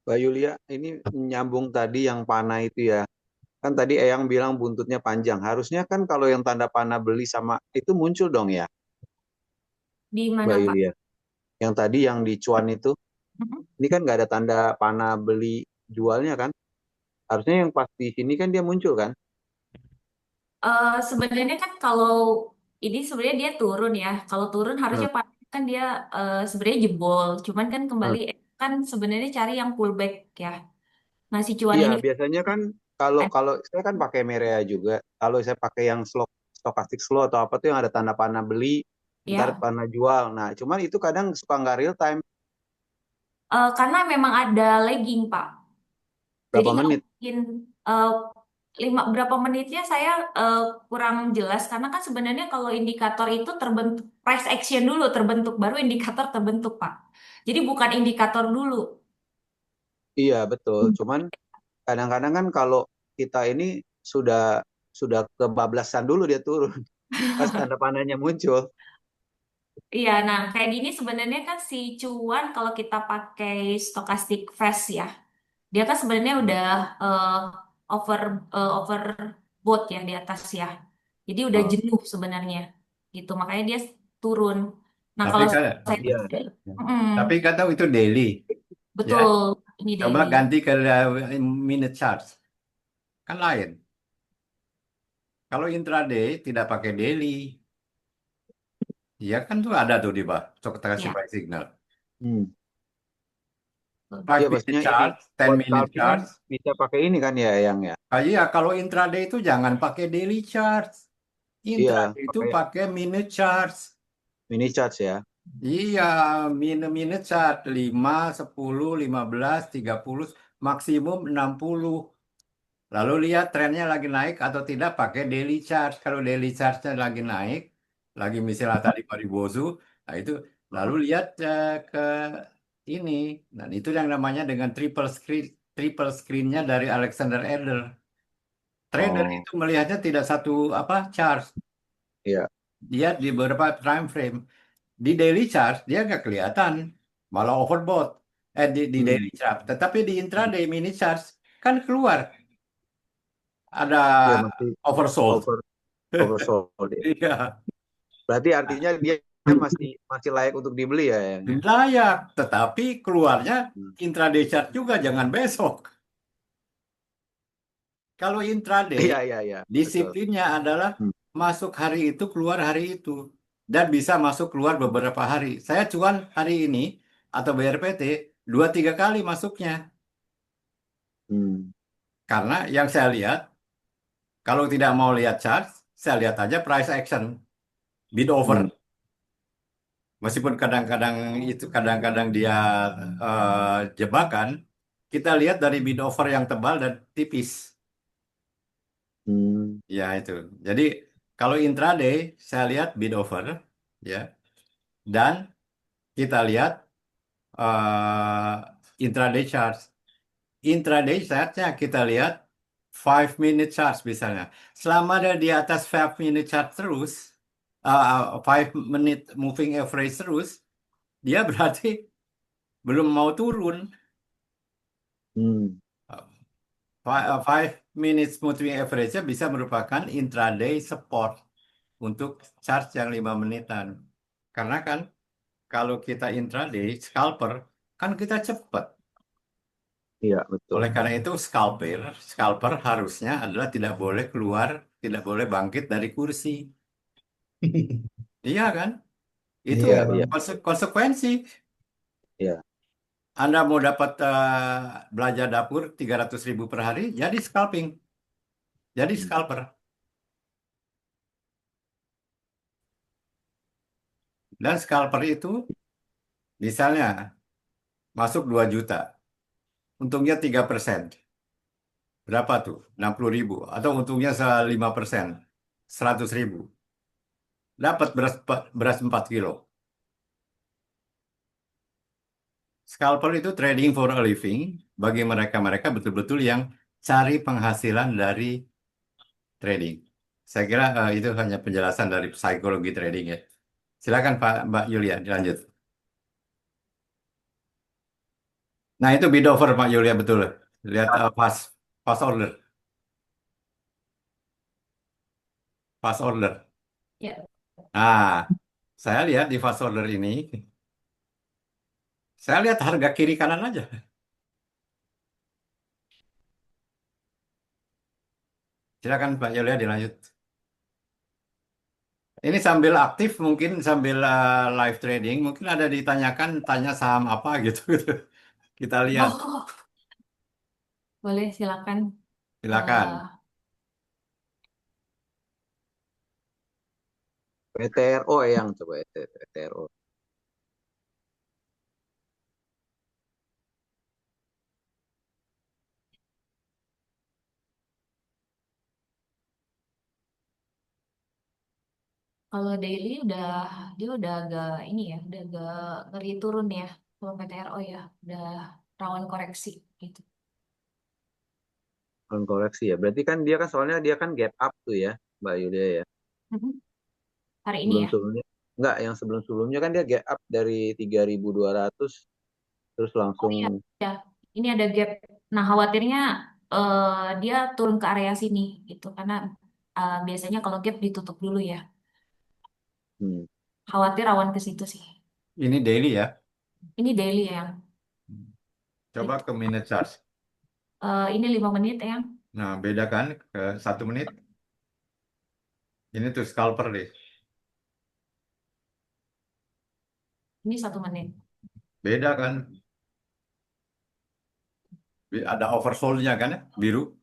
Mbak Yulia, ini nyambung tadi yang panah itu ya. Kan tadi Eyang bilang buntutnya panjang. Harusnya kan kalau yang tanda panah beli sama itu muncul dong ya, Di mana Mbak Pak? Yulia. Yang tadi yang di cuan itu, Mhm. ini kan nggak ada tanda panah beli jualnya kan? Harusnya yang pas di sini kan dia muncul kan? Sebenarnya kan kalau ini sebenarnya dia turun ya. Kalau turun Hmm. harusnya kan dia sebenarnya jebol. Cuman kan Hmm. kembali kan sebenarnya cari yang pullback ya. Nah si cuan Iya, ini biasanya kan kalau kan kalau saya kan pakai Merea juga. Kalau saya pakai yang stochastic slow atau apa tuh yang ada tanda panah beli, ntar ya panah jual. Nah, cuman itu kadang suka nggak real time. karena memang ada lagging Pak. Jadi Berapa nggak menit? mungkin eh, berapa menitnya saya kurang jelas karena kan sebenarnya kalau indikator itu terbentuk price action dulu terbentuk baru indikator terbentuk Pak. Jadi bukan indikator dulu. Iya, betul. Cuman kadang-kadang kan kalau kita ini sudah sudah kebablasan dulu dia turun pas tanda panahnya muncul. Iya, nah kayak gini sebenarnya kan si cuan kalau kita pakai stochastic fast ya, dia kan sebenarnya udah eh, over overbought ya di atas ya. Jadi udah Oh, jenuh sebenarnya, gitu. Makanya dia turun. Nah Tapi kalau kan, saya, iya. Mm-mm, tapi kan tahu itu daily, ya. betul ini Coba daily. ganti ke minute chart, kan lain. Kalau intraday tidak pakai daily, ya kan tuh ada tuh di bawah, kasih Ya, buy signal. Hmm. betul. Iya, 5 minute maksudnya ini chart, 10 buat minute scalping kan chart. bisa pakai ini kan ya, yang ya. Iya, kalau intraday itu jangan pakai daily chart. Iya, Intraday itu pakai pakai minute chart. mini charge ya. Iya, minute chart 5, 10, 15, 30, maksimum 60. Lalu lihat trennya lagi naik atau tidak pakai daily chart. Kalau daily chartnya lagi naik, lagi misalnya tadi Maribozu, nah itu lalu lihat ke ini. Dan itu yang namanya dengan triple screennya dari Alexander Adler. Trader Oh, itu melihatnya tidak satu apa chart, iya. dia di beberapa time frame. Di daily chart dia nggak kelihatan, malah overbought. Di daily Hmm. chart, tetapi di intraday mini chart kan keluar ada Iya, masih oversold. over oversold ya. Iya, Berarti artinya dia masih masih layak untuk dibeli ya, yang ya. layak, tetapi keluarnya Hmm. intraday chart juga, jangan besok. Kalau intraday, Iya, iya, iya, betul. disiplinnya adalah Hmm. masuk hari itu, keluar hari itu. Dan bisa masuk keluar beberapa hari. Saya cuan hari ini, atau BRPT, 2-3 kali masuknya. Hmm. Karena yang saya lihat, kalau tidak mau lihat chart, saya lihat aja price action, bid over. Hmm. Meskipun kadang-kadang dia jebakan, kita lihat dari bid over yang tebal dan tipis. Hmm. Ya itu. Jadi kalau intraday saya lihat bid over, ya. Dan kita lihat intraday charts. Intraday chartnya kita lihat 5 minute charts misalnya. Selama ada di atas 5 minute chart terus, 5 minute moving average terus, dia berarti belum mau turun. Hmm. 5 minutes moving average-nya bisa merupakan intraday support untuk chart yang 5 menitan. Karena kan kalau kita intraday scalper, kan kita cepat. Iya, betul. Oleh karena itu scalper harusnya adalah tidak boleh keluar, tidak boleh bangkit dari kursi. Iya kan? Itu Iya, Iya, iya, Bang. konsekuensi. iya. Anda mau dapat belanja dapur 300.000 per hari, jadi scalping, jadi Hmm. scalper. Dan scalper itu misalnya masuk 2 juta, untungnya 3%. Berapa tuh? 60.000. Atau untungnya 5%, 100.000. Dapat beras 4 kilo. Scalper itu trading for a living bagi mereka-mereka betul-betul yang cari penghasilan dari trading. Saya kira itu hanya penjelasan dari psikologi trading ya. Silakan Mbak Yulia, dilanjut. Nah, itu bid over Pak Yulia, betul. Lihat fast order, fast order. Ya. Nah, saya lihat di fast order ini, saya lihat harga kiri kanan aja. Silakan Pak Yulia dilanjut. Ini sambil aktif, mungkin sambil live trading, mungkin ada ditanyakan, tanya saham apa gitu. Kita lihat, Oh, boleh silakan. silakan. Eh, PTRO yang coba PTRO. Kalau daily udah dia udah agak ini ya, udah agak ngeri turun ya. Kalau PTRO ya, udah rawan koreksi gitu. Koreksi ya. Berarti kan dia kan soalnya dia kan gap up tuh ya, Mbak Yulia ya. Mhm. Hari ini Sebelum ya. sebelumnya enggak, yang sebelum sebelumnya kan dia gap up dari 3.200 terus Oh langsung iya, ya. Ini ada gap. Nah, khawatirnya dia turun ke area sini gitu karena biasanya kalau gap ditutup dulu ya. hmm, Khawatir rawan ke situ sih. Ini daily ya. Ini daily ya. Coba Gitu. ke minute charge. Ini 5 menit ya. Nah, bedakan ke 1 menit. Ini tuh scalper deh. Ini 1 menit. Beda kan? Ada oversold-nya kan ya? Biru.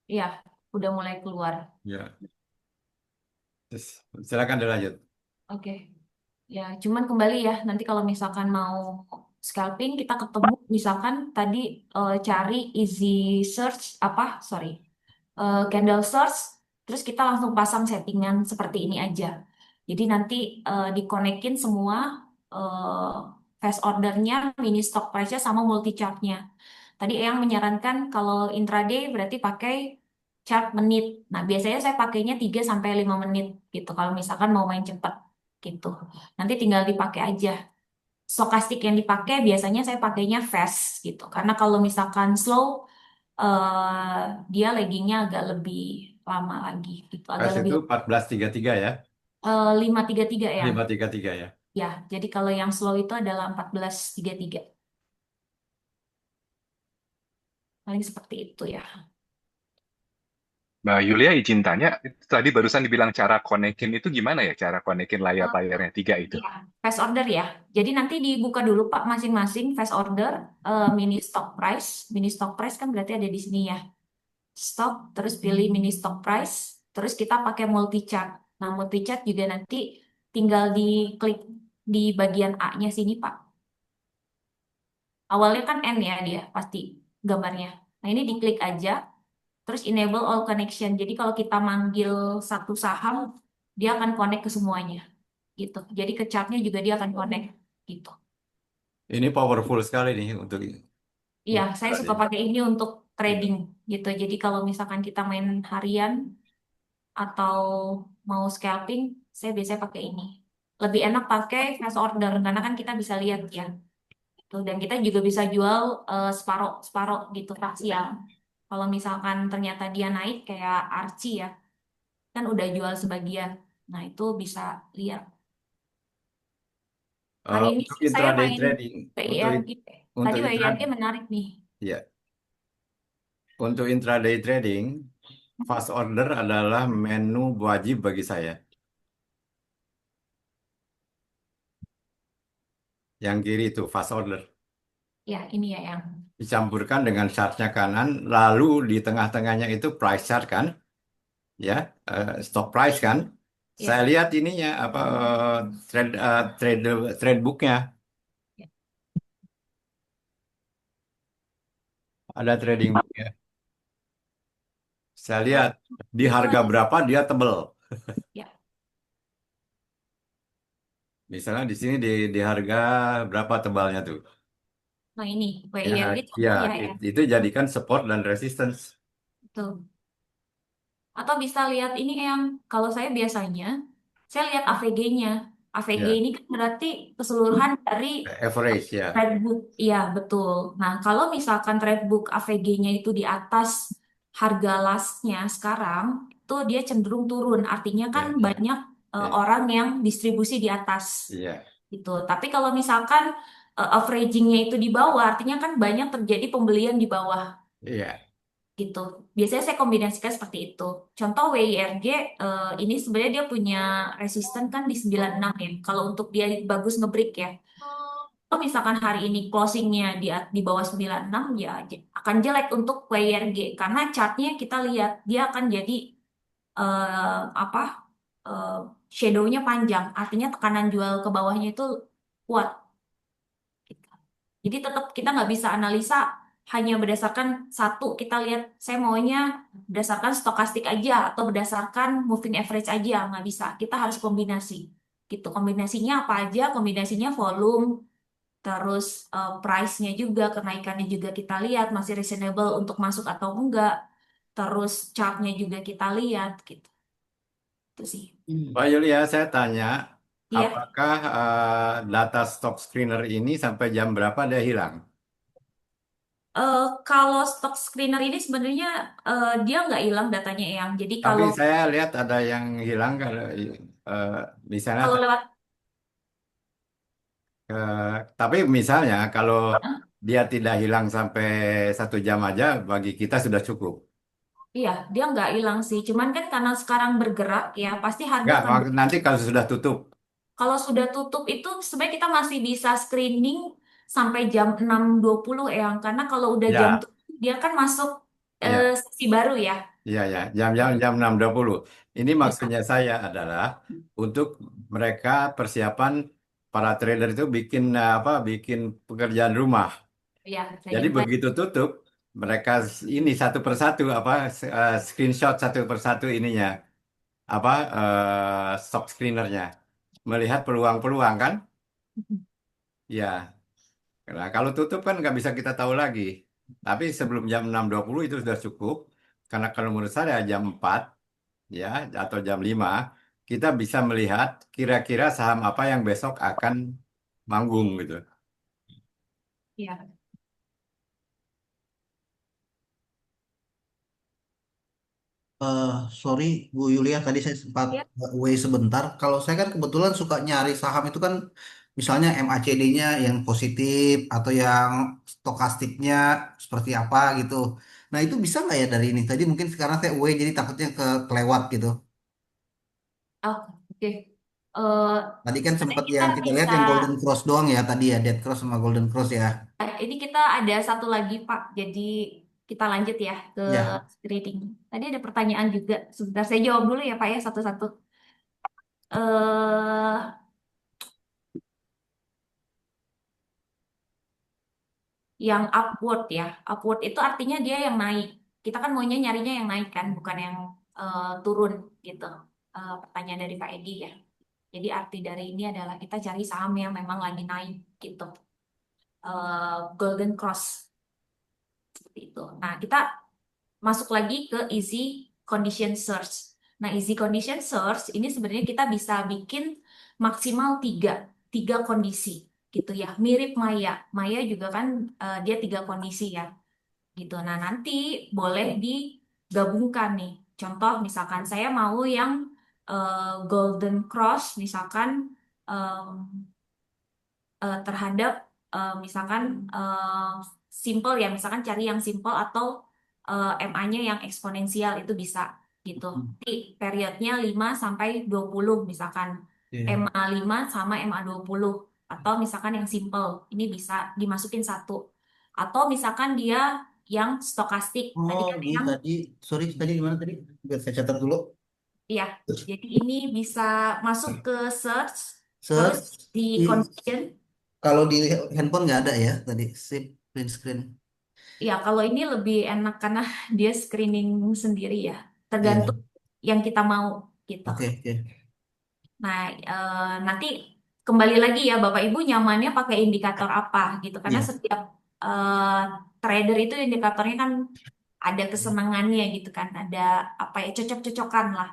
Iya, udah mulai keluar. Ya. Terus, silakan dilanjut. Oke. Ya, cuman kembali ya, nanti kalau misalkan mau scalping, kita ketemu, misalkan tadi cari easy search, sorry, candle search, terus kita langsung pasang settingan seperti ini aja. Jadi nanti dikonekin semua eh, fast ordernya, mini stock price-nya, sama multi chart-nya. Tadi yang menyarankan kalau intraday berarti pakai chart menit. Nah, biasanya saya pakainya 3 sampai 5 menit gitu, kalau misalkan mau main cepat gitu. Nanti tinggal dipakai aja. Stokastik yang dipakai biasanya saya pakainya fast gitu. Karena kalau misalkan slow, dia laggingnya agak lebih lama lagi gitu. Agak Pas lebih itu 14.33 ya. 5.33 ya. 5.33 ya. Ya, jadi kalau yang slow itu adalah 14.33. Paling seperti itu ya. Mbak Yulia izin tanya, tadi barusan dibilang cara konekin itu gimana ya? Cara konekin layar-layarnya tiga itu. Ya, fast order ya. Jadi nanti dibuka dulu Pak masing-masing fast order, mini stock price. Mini stock price kan berarti ada di sini ya. Stock, terus pilih mini stock price, terus kita pakai multi chart. Nah, multi chart juga nanti tinggal diklik di bagian A-nya sini Pak. Awalnya kan N ya dia pasti gambarnya. Nah, ini diklik aja, terus enable all connection. Jadi kalau kita manggil satu saham, dia akan connect ke semuanya gitu. Jadi ke chartnya juga dia akan connect gitu. Ini powerful sekali nih Iya, untuk saya suka trading. pakai ini untuk trading gitu. Jadi kalau misalkan kita main harian atau mau scalping, saya biasanya pakai ini. Lebih enak pakai fast order karena kan kita bisa lihat ya. Tuh, dan kita juga bisa jual separoh-separoh gitu parsial. Kalau misalkan ternyata dia naik kayak Archie ya, kan udah jual sebagian. Nah, itu bisa lihat. Hari ini Untuk sih saya intraday main trading, WING. Tadi untuk WING menarik nih. ya, untuk intraday trading, fast order adalah menu wajib bagi saya. Yang kiri itu fast order. Ya, ini ya yang. Dicampurkan dengan chartnya kanan, lalu di tengah-tengahnya itu price chart kan, ya, stock price kan. Saya Ya. lihat ininya apa trade trade booknya, Ya. ada trading booknya. Saya Oh, lihat di itu harga ada. berapa dia tebel. Ya. Misalnya di sini di harga berapa tebalnya tuh? Nah ini Ya, WIRG ya, contoh ya ya. itu jadikan support dan resistance. Betul. Atau bisa lihat ini yang kalau saya biasanya saya lihat AVG-nya. AVG Ya, ini kan berarti keseluruhan dari average ya. Redbook. Iya, betul. Nah, kalau misalkan Redbook AVG-nya itu di atas harga lastnya sekarang, itu dia cenderung turun. Artinya kan Ya, ya, banyak ya, orang yang distribusi di atas iya, gitu. Tapi kalau misalkan averaging-nya itu di bawah, artinya kan banyak terjadi pembelian di bawah iya, gitu. Biasanya saya kombinasikan seperti itu. Contoh WIRG ini sebenarnya dia punya resisten kan di 96 ya. Kalau untuk dia bagus ngebreak ya. Kalau misalkan hari ini closingnya di bawah 96 ya akan jelek untuk WIRG karena chartnya kita lihat dia akan jadi apa eh, shadow-nya panjang. Artinya tekanan jual ke bawahnya itu kuat. Jadi tetap kita nggak bisa analisa hanya berdasarkan satu. Kita lihat, saya maunya berdasarkan stokastik aja atau berdasarkan moving average aja. Nggak bisa. Kita harus kombinasi. Gitu. Kombinasinya apa aja? Kombinasinya volume, terus price-nya juga, kenaikannya juga kita lihat masih reasonable untuk masuk atau enggak. Terus chart-nya juga kita lihat gitu. Itu sih. Pak Yulia, saya tanya, Iya. apakah data stock screener ini sampai jam berapa dia hilang? Kalau stock screener ini sebenarnya dia nggak hilang datanya yang. Jadi Tapi saya lihat ada yang hilang kalau eh, di sana. kalau lewat Tapi misalnya kalau dia tidak hilang sampai 1 jam aja, bagi kita sudah cukup. iya, dia nggak hilang sih. Cuman kan karena sekarang bergerak ya, pasti harga Enggak, akan nanti kalau sudah tutup. kalau sudah tutup itu sebenarnya kita masih bisa screening sampai jam 6.20 ya. Karena kalau udah jam Ya, tutup, dia kan masuk ya, sesi baru ya. ya, ya. Jam 6.20. Ini Bisa. maksudnya saya adalah untuk mereka persiapan para trader itu bikin bikin pekerjaan rumah. Ya, bisa Jadi juga. begitu tutup, mereka ini satu persatu screenshot satu persatu ininya stock screenernya, melihat peluang-peluang kan? Ya. Nah, kalau tutup kan nggak bisa kita tahu lagi. Tapi sebelum jam 6.20 itu sudah cukup. Karena kalau menurut saya jam 4 ya atau jam 5 kita bisa melihat kira-kira saham apa yang besok akan manggung gitu. Ya. Eh, Sorry Bu Yulia, tadi saya sempat Ya. away sebentar. Kalau saya kan kebetulan suka nyari saham itu kan, misalnya MACD-nya yang positif atau yang stokastiknya seperti apa gitu. Nah itu bisa nggak ya dari ini? Tadi mungkin sekarang saya away jadi takutnya kelewat gitu. Oh, oke. Eh, Tadi kan Sebenarnya sempat kita yang kita lihat bisa yang Golden Cross doang ya tadi ya, Dead Cross sama Golden Cross ya. ini kita ada satu lagi Pak. Jadi kita lanjut ya ke Ya. screening. Tadi ada pertanyaan juga. Sebentar saya jawab dulu ya Pak ya satu-satu. eh yang upward ya. Upward itu artinya dia yang naik. Kita kan maunya nyarinya yang naik kan, bukan yang turun gitu. Pertanyaan dari Pak Edi ya. Jadi arti dari ini adalah kita cari saham yang memang lagi naik gitu. Golden Cross seperti itu. Nah, kita masuk lagi ke easy condition search. Nah, easy condition search ini sebenarnya kita bisa bikin maksimal tiga kondisi gitu ya. Mirip Maya. Maya juga kan dia tiga kondisi ya gitu. Nah, nanti boleh digabungkan nih. Contoh misalkan saya mau yang Golden Cross misalkan em, terhadap misalkan simple ya, misalkan cari yang simple atau MA-nya yang eksponensial itu bisa gitu. Nanti periodnya 5 sampai 20 misalkan Iya. MA 5 sama MA 20 atau misalkan yang simple ini bisa dimasukin satu. Atau misalkan dia yang stokastik. Tadi Oh, kan ini yang tadi, sorry tadi gimana tadi? Biar saya catat dulu. ya. Jadi ini bisa masuk ke search terus Search di di condition. kalau di handphone nggak ada ya tadi sip print screen. Ya, kalau ini lebih enak karena dia screening sendiri ya. Tergantung Iya. yang kita mau gitu. Oke, oke. Nah, nanti kembali lagi ya Bapak Ibu nyamannya pakai indikator apa gitu. Karena Iya. setiap eh, trader itu indikatornya kan ada kesenangannya gitu kan, ada apa ya, cocok-cocokan lah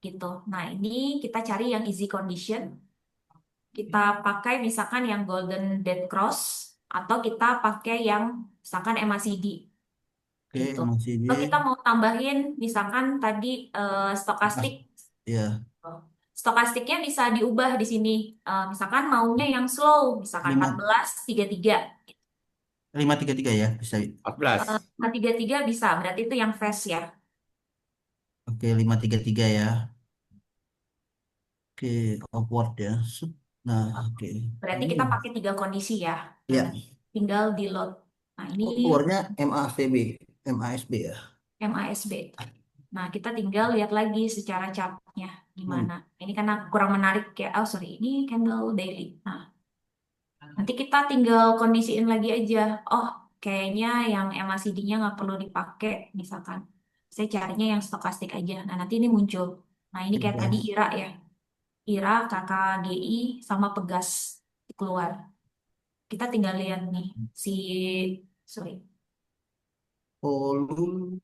gitu. Nah, ini kita cari yang easy condition. Kita pakai misalkan yang Golden Dead Cross atau kita pakai yang misalkan MACD Oke, gitu. masih di Kalau kita mau tambahin misalkan tadi as stokastik, ya stokastiknya bisa diubah di sini. Misalkan maunya yang slow, misalkan 5 14.33. 533 ya bisa. 14. 33 bisa, berarti itu yang fast ya. Oke, 533 ya. Oke, upward ya. Nah, oke. Berarti Ini kita pakai 3 kondisi ya. Nah, ya, nanti tinggal di load. Nah, ini upwardnya MACB, MASB ya. MASB. Nah, kita tinggal lihat lagi secara chartnya Hmm. gimana. Ini karena kurang menarik ya. Oh, sorry. Ini candle daily. Nah, nanti kita tinggal kondisiin lagi aja. Oh, kayaknya yang MACD-nya nggak perlu dipakai, misalkan. Saya carinya yang stokastik aja. Nah, nanti ini muncul. Nah, ini kayak tadi Pegas. IRA ya. IRA, KKGI, sama Pegas keluar. Kita tinggal lihat nih si, sorry. Polul.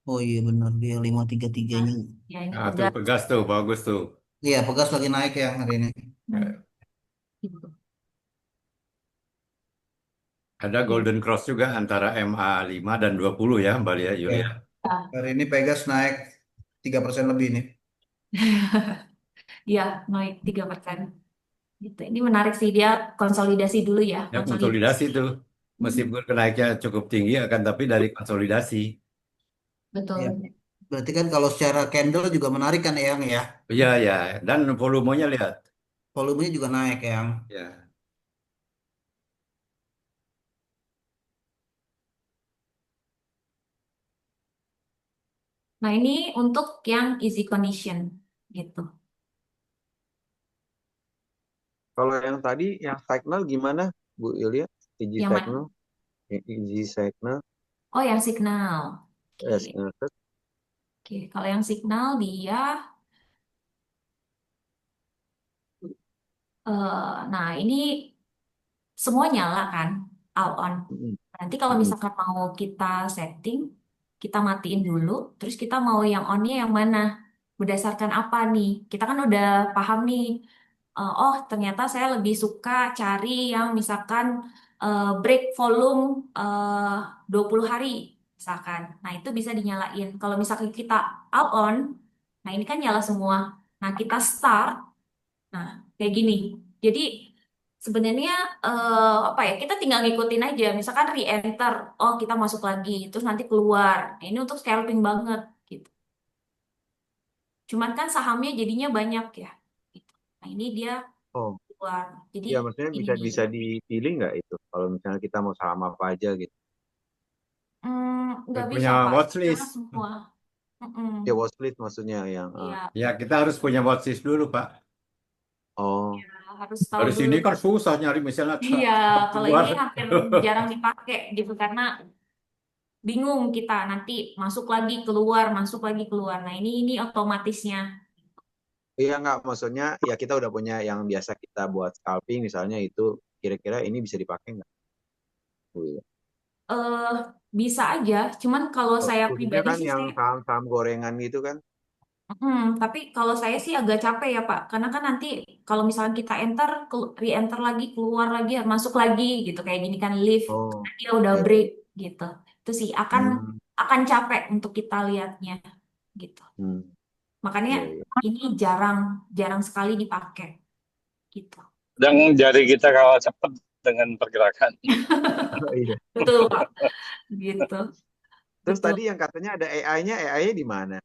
Oh iya benar dia 533-nya. Nah, ya ini Nah, tuh Pegas. Pegas tuh, bagus tuh. Iya, Pegas lagi naik ya hari ini. Hmm, gitu. Ada Golden Cross juga antara MA5 dan 20 ya, Mbak Lia Ya, Yulia. Nah, hari ini Pegas naik 3% lebih nih. ya, naik 3%. Gitu. Ini menarik sih, dia konsolidasi dulu ya, Ya konsolidasi. konsolidasi tuh. Hmm, Meskipun kenaiknya cukup tinggi akan tapi dari konsolidasi. Ya, betul. berarti kan kalau secara candle juga menarik kan Yang ya. Iya ya, dan volumenya lihat. Volumenya juga naik Yang. Ya. Nah, ini untuk yang easy condition gitu. Kalau yang tadi, yang signal gimana, Bu Ilya? Iji Yang mana? signal, iji signal, Oh, yang signal. Oke. signal. Oke, kalau yang signal dia nah ini semua nyala kan, all on. Mm, Nanti kalau mm. misalkan mau kita setting, kita matiin dulu, terus kita mau yang onnya yang mana? Berdasarkan apa nih? Kita kan udah paham nih, oh ternyata saya lebih suka cari yang misalkan break volume 20 hari, misalkan. Nah itu bisa dinyalain. Kalau misalkan kita all on, nah ini kan nyala semua. Nah kita start, nah kayak gini. Jadi sebenarnya apa ya, kita tinggal ngikutin aja, misalkan re-enter, oh kita masuk lagi terus nanti keluar. Nah, ini untuk scalping banget gitu, cuman kan sahamnya jadinya banyak ya gitu. Nah ini dia Oh, keluar, jadi ya maksudnya ini bisa nih. bisa dipilih nggak itu? Kalau misalnya kita mau saham apa aja gitu. Nggak bisa Punya Pak, karena watchlist. semua. Mm-mm. Ya watchlist maksudnya yang Iya, Ya kita harus punya watchlist dulu Pak. oh, ya, harus tahu Dari dulu. sini kan susah nyari misalnya Iya, kalau keluar. ini hampir jarang dipakai gitu karena bingung kita nanti masuk lagi keluar. Nah ini otomatisnya. iya nggak maksudnya ya kita udah punya yang biasa kita buat scalping misalnya itu kira-kira ini bisa dipakai nggak? Bu Ilya? eh Bisa aja, cuman kalau Oh, saya khususnya pribadi kan sih yang saya, saham-saham gorengan gitu kan? tapi kalau saya sih agak capek ya Pak, karena kan nanti kalau misalnya kita enter, re-enter lagi, keluar lagi, masuk lagi gitu kayak gini kan lift, Oh, karena dia udah ya. break gitu. Itu sih Hmm, akan capek untuk kita lihatnya gitu. hmm, Makanya iya, iya. ini jarang jarang sekali dipakai gitu. Dan jari kita kalah cepat dengan pergerakan. Oh, iya. Betul Pak, gitu. Terus Betul. tadi yang katanya ada AI-nya, AI-nya di mana?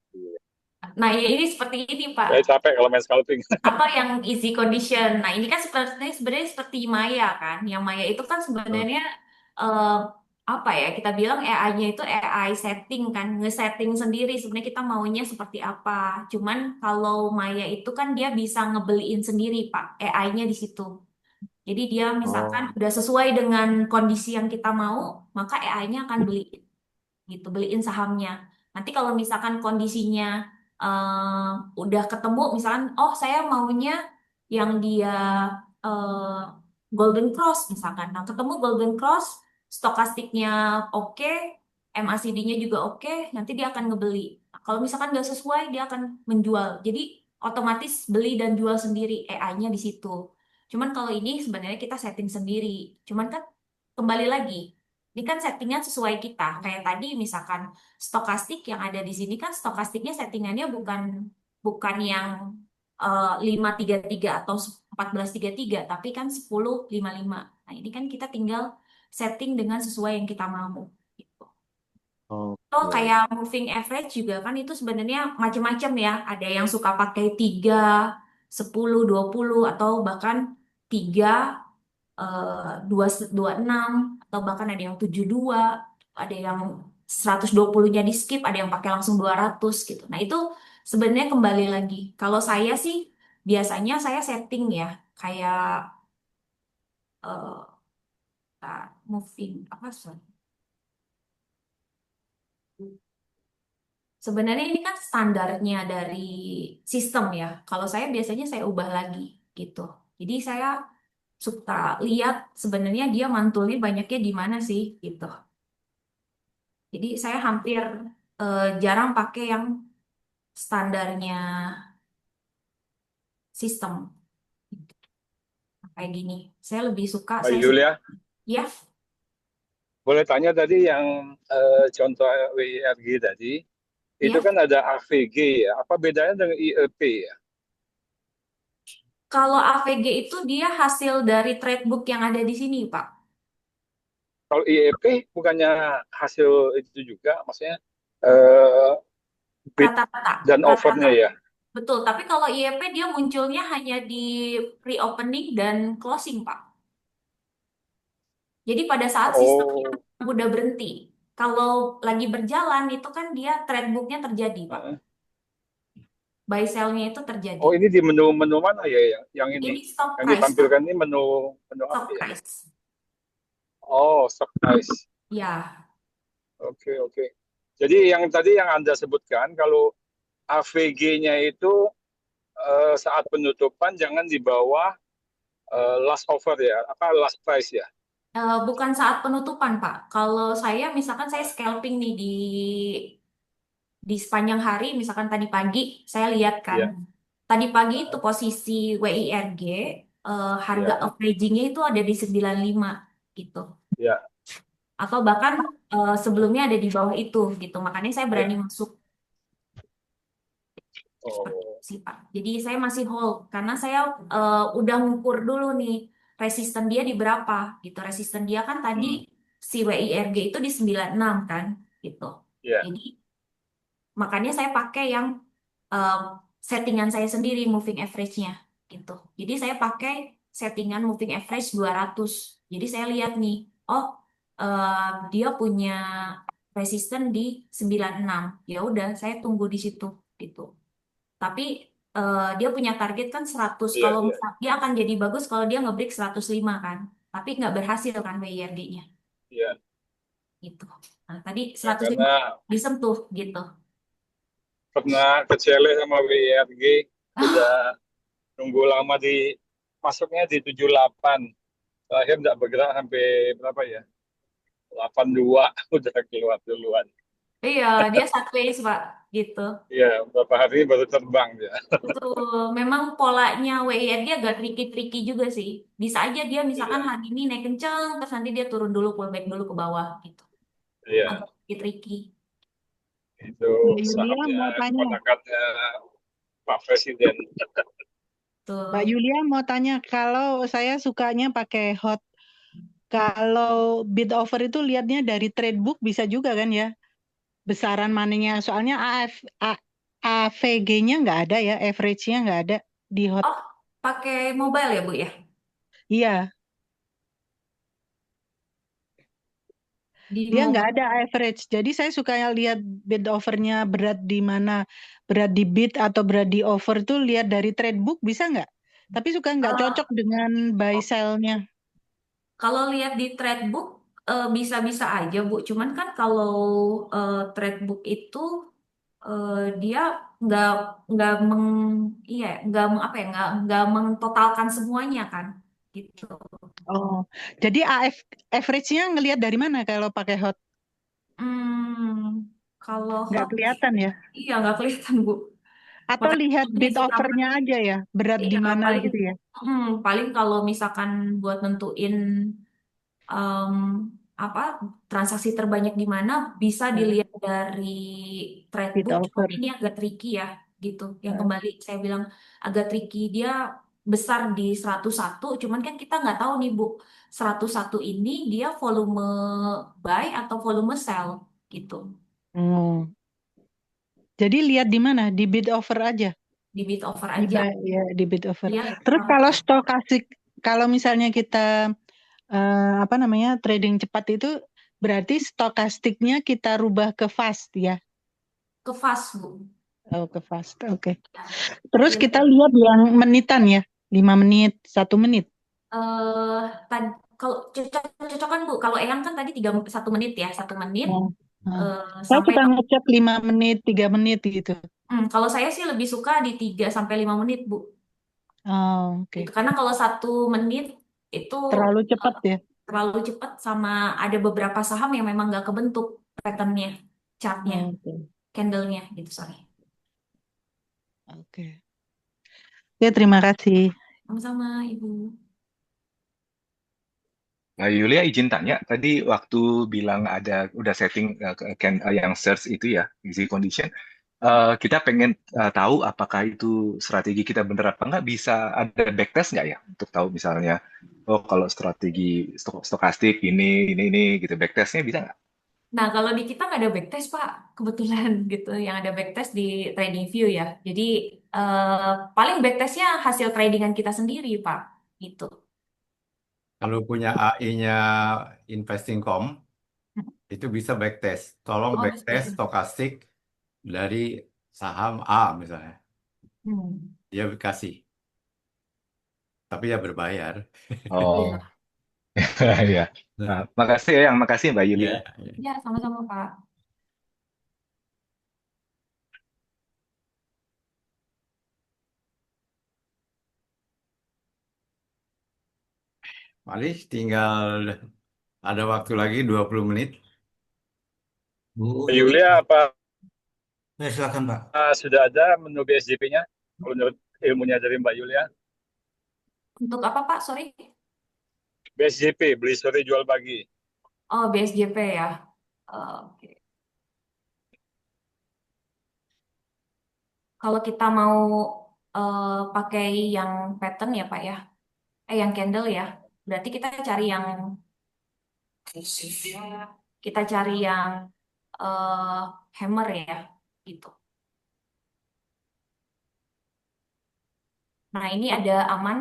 Nah, ini seperti ini, Pak. Saya capek kalau main scalping. Apa yang easy condition? Nah, ini kan sebenarnya seperti Maya kan. Yang Maya itu kan Oh, sebenarnya eh, apa ya? Kita bilang AI-nya itu AI setting kan, ngesetting sendiri sebenarnya kita maunya seperti apa. Cuman kalau Maya itu kan dia bisa ngebeliin sendiri, Pak. AI-nya di situ. Jadi dia misalkan oh, udah sesuai dengan kondisi yang kita mau, maka AI-nya akan beliin gitu, beliin sahamnya. Nanti kalau misalkan kondisinya udah ketemu, misalkan, oh saya maunya yang dia eh, Golden Cross misalkan. Nah, ketemu Golden Cross, stokastiknya oke, MACD-nya juga oke, nanti dia akan ngebeli. Nah, kalau misalkan nggak sesuai, dia akan menjual. Jadi otomatis beli dan jual sendiri AI-nya di situ. Cuman kalau ini sebenarnya kita setting sendiri. Cuman kan kembali lagi, ini kan settingnya sesuai kita. Kayak tadi misalkan stokastik yang ada di sini kan stokastiknya settingannya bukan bukan yang 533 atau 1433, tapi kan 1055. Nah, ini kan kita tinggal setting dengan sesuai yang kita mau. Gitu. Oh, Oke. kayak moving average juga kan itu sebenarnya macam-macam ya. Ada yang suka pakai 3, 10, 20, atau bahkan 3, 226, atau bahkan ada yang 72, ada yang 120-nya di skip, ada yang pakai langsung 200 gitu. Nah, itu sebenarnya kembali lagi. Kalau saya sih biasanya saya setting ya kayak eh, moving apa sorry. Sebenarnya ini kan standarnya dari sistem ya. Kalau saya biasanya saya ubah lagi gitu. Jadi saya suka lihat sebenarnya dia mantulnya banyaknya di mana sih gitu. Jadi saya hampir jarang pakai yang standarnya sistem kayak gini. Saya lebih suka Mbak saya Yulia, ya boleh tanya tadi yang contoh WIRG tadi, itu ya. kan ada AVG ya. Apa bedanya dengan IEP ya? Kalau AVG itu dia hasil dari tradebook yang ada di sini, Pak. Kalau IEP bukannya hasil itu juga, maksudnya eh, bid Rata-rata, dan rata-rata. offernya ya. Betul, tapi kalau IEP dia munculnya hanya di pre-opening dan closing, Pak. Jadi pada saat sistemnya Oh, udah berhenti. Kalau lagi berjalan itu kan dia tradebooknya terjadi, Pak. eh. Buy sell-nya itu terjadi. Oh ini di menu-menu mana ya yang ini? Ini stock Yang price, Pak. ditampilkan ini menu menu apa Stock ya? price. Oh, stock price. Ya, Oke, oke. Jadi yang tadi yang Anda sebutkan kalau AVG-nya itu saat penutupan jangan di bawah last offer ya, apa last price ya. bukan saat penutupan, Pak. Kalau saya, misalkan saya scalping nih di sepanjang hari, misalkan tadi pagi, saya lihat kan, Iya, tadi pagi itu posisi WIRG, harga iya, averaging-nya itu ada di 95 gitu. iya. Atau bahkan sebelumnya ada di bawah itu gitu. Makanya saya berani Iya. masuk seperti itu Oh, sih, Pak. Jadi saya masih hold karena saya udah ngukur dulu nih resisten dia di berapa gitu. Resisten dia kan tadi hmm, si WIRG itu di 96 kan gitu. iya, Jadi makanya saya pakai yang eh, settingan saya sendiri moving average-nya gitu. Jadi saya pakai settingan moving average 200. Jadi saya lihat nih, oh dia punya resisten di 96. Ya udah, saya tunggu di situ gitu. Tapi dia punya target kan 100. iya, Kalau iya, misal dia akan jadi bagus kalau dia nge-break 105 kan. Tapi nggak berhasil kan WIRD-nya iya. gitu. Nah, tadi Ya, 105 karena disentuh gitu. pernah kecele sama WIRG udah nunggu lama di masuknya di 78. Terakhir nggak bergerak sampai berapa ya? 82 udah keluar duluan. Iya, dia sideways, Pak, gitu. Iya, beberapa hari ini baru terbang dia. Betul. Memang polanya WIRD agak tricky-tricky juga sih. Bisa aja dia misalkan Iya, hari ini naik kenceng, terus nanti dia turun dulu, pullback dulu ke bawah, gitu. iya. Agak tricky-tricky. Itu Mbak Yulia sahamnya mau tanya, keponakannya Pak Presiden. Mbak Tuh. Yulia mau tanya, kalau saya sukanya pakai hot, kalau bid offer itu lihatnya dari trade book bisa juga kan ya, besaran mananya. Soalnya AVG-nya nggak ada ya, average-nya nggak ada di hot. Oh, pakai mobile ya, Bu ya? Iya, Di dia nggak mobile. ada average. Jadi saya suka lihat bid offernya berat di mana, berat di bid atau berat di offer tuh lihat dari trade book bisa nggak? Tapi suka nggak Kalau cocok dengan buy sell-nya. kalau lihat di Threadbook bisa-bisa aja, Bu. Cuman kan kalau Threadbook itu dia nggak nggak meng iya nggak apa ya nggak mentotalkan semuanya kan. gitu. Oh, jadi average-nya ngelihat dari mana kalau pakai hot? Kalau Nggak hot, kelihatan ya? iya nggak kelihatan Bu. Atau Makanya lihat lebih bid suka offer-nya aja ya? Berat di iya mana paling gitu ya? paling kalau misalkan buat nentuin em, apa transaksi terbanyak di mana bisa Hmm, dilihat dari trade bid book, cuman offer. ini agak tricky ya gitu. Yang Hmm. kembali saya bilang agak tricky, dia besar di 101, cuman kan kita nggak tahu nih Bu, 101 ini dia volume buy atau volume sell gitu. Oh, jadi lihat di mana? Di bid offer aja? Di bid offer Di aja. ya, di bid offer. Lihat Terus kalau stokastik, kalau misalnya kita apa namanya trading cepat itu berarti stokastiknya kita rubah ke fast ya? ke fast Bu. Oh, ke fast. Oke. Ya. Terus kita Pilih lihat yang menitan ya, 5 menit, 1 menit. eh kalau cocok-cocokan Bu. Kalau Eyang kan tadi 1 menit ya, 1 menit Oh, nah. eh, Saya sampai suka ngecek 5 menit, 3 menit gitu. kalau saya sih lebih suka di 3 sampai 5 menit Bu. Oh, Gitu. oke. Karena kalau 1 menit itu Terlalu eh, cepat ya. terlalu cepat, sama ada beberapa saham yang memang nggak kebentuk patternnya, chartnya, Oke. candlenya gitu, sorry. Oke. Ya, terima kasih. Sama-sama Ibu. Nah, Yulia izin tanya, tadi waktu bilang ada udah setting yang search itu ya, easy condition. Kita pengen tahu apakah itu strategi kita bener apa nggak, bisa ada backtest nggak ya untuk tahu misalnya, oh kalau strategi stokastik ini gitu, backtestnya bisa nggak? Nah, kalau di kita nggak ada backtest, Pak. Kebetulan gitu. Yang ada backtest di TradingView ya. Jadi, paling backtestnya hasil tradingan kita sendiri, Pak. Gitu. Kalau punya AI-nya Investing.com, itu bisa backtest. Tolong Oh, bisa backtest backtest. stokastik dari saham A misalnya. Hmm. Dia kasih, tapi ya berbayar. Oh, Iya. ya. Nah, makasih ya, yang makasih Mbak Yulia. Ya. Ya, sama-sama, Pak. Malih tinggal ada waktu lagi 20 menit. Bu Mbak Yuli, Yulia, apa ya silakan Pak. sudah ada menu BSJP-nya? Kalau menurut ilmunya dari Mbak Yulia, Untuk apa, Pak? Sorry. BSJP, beli sore jual pagi. Oh, BSJP ya. Oke. Kalau kita mau pakai yang pattern ya, Pak ya. Yang candle ya. Berarti kita cari yang eh, hammer ya, gitu. Nah, ini ada aman,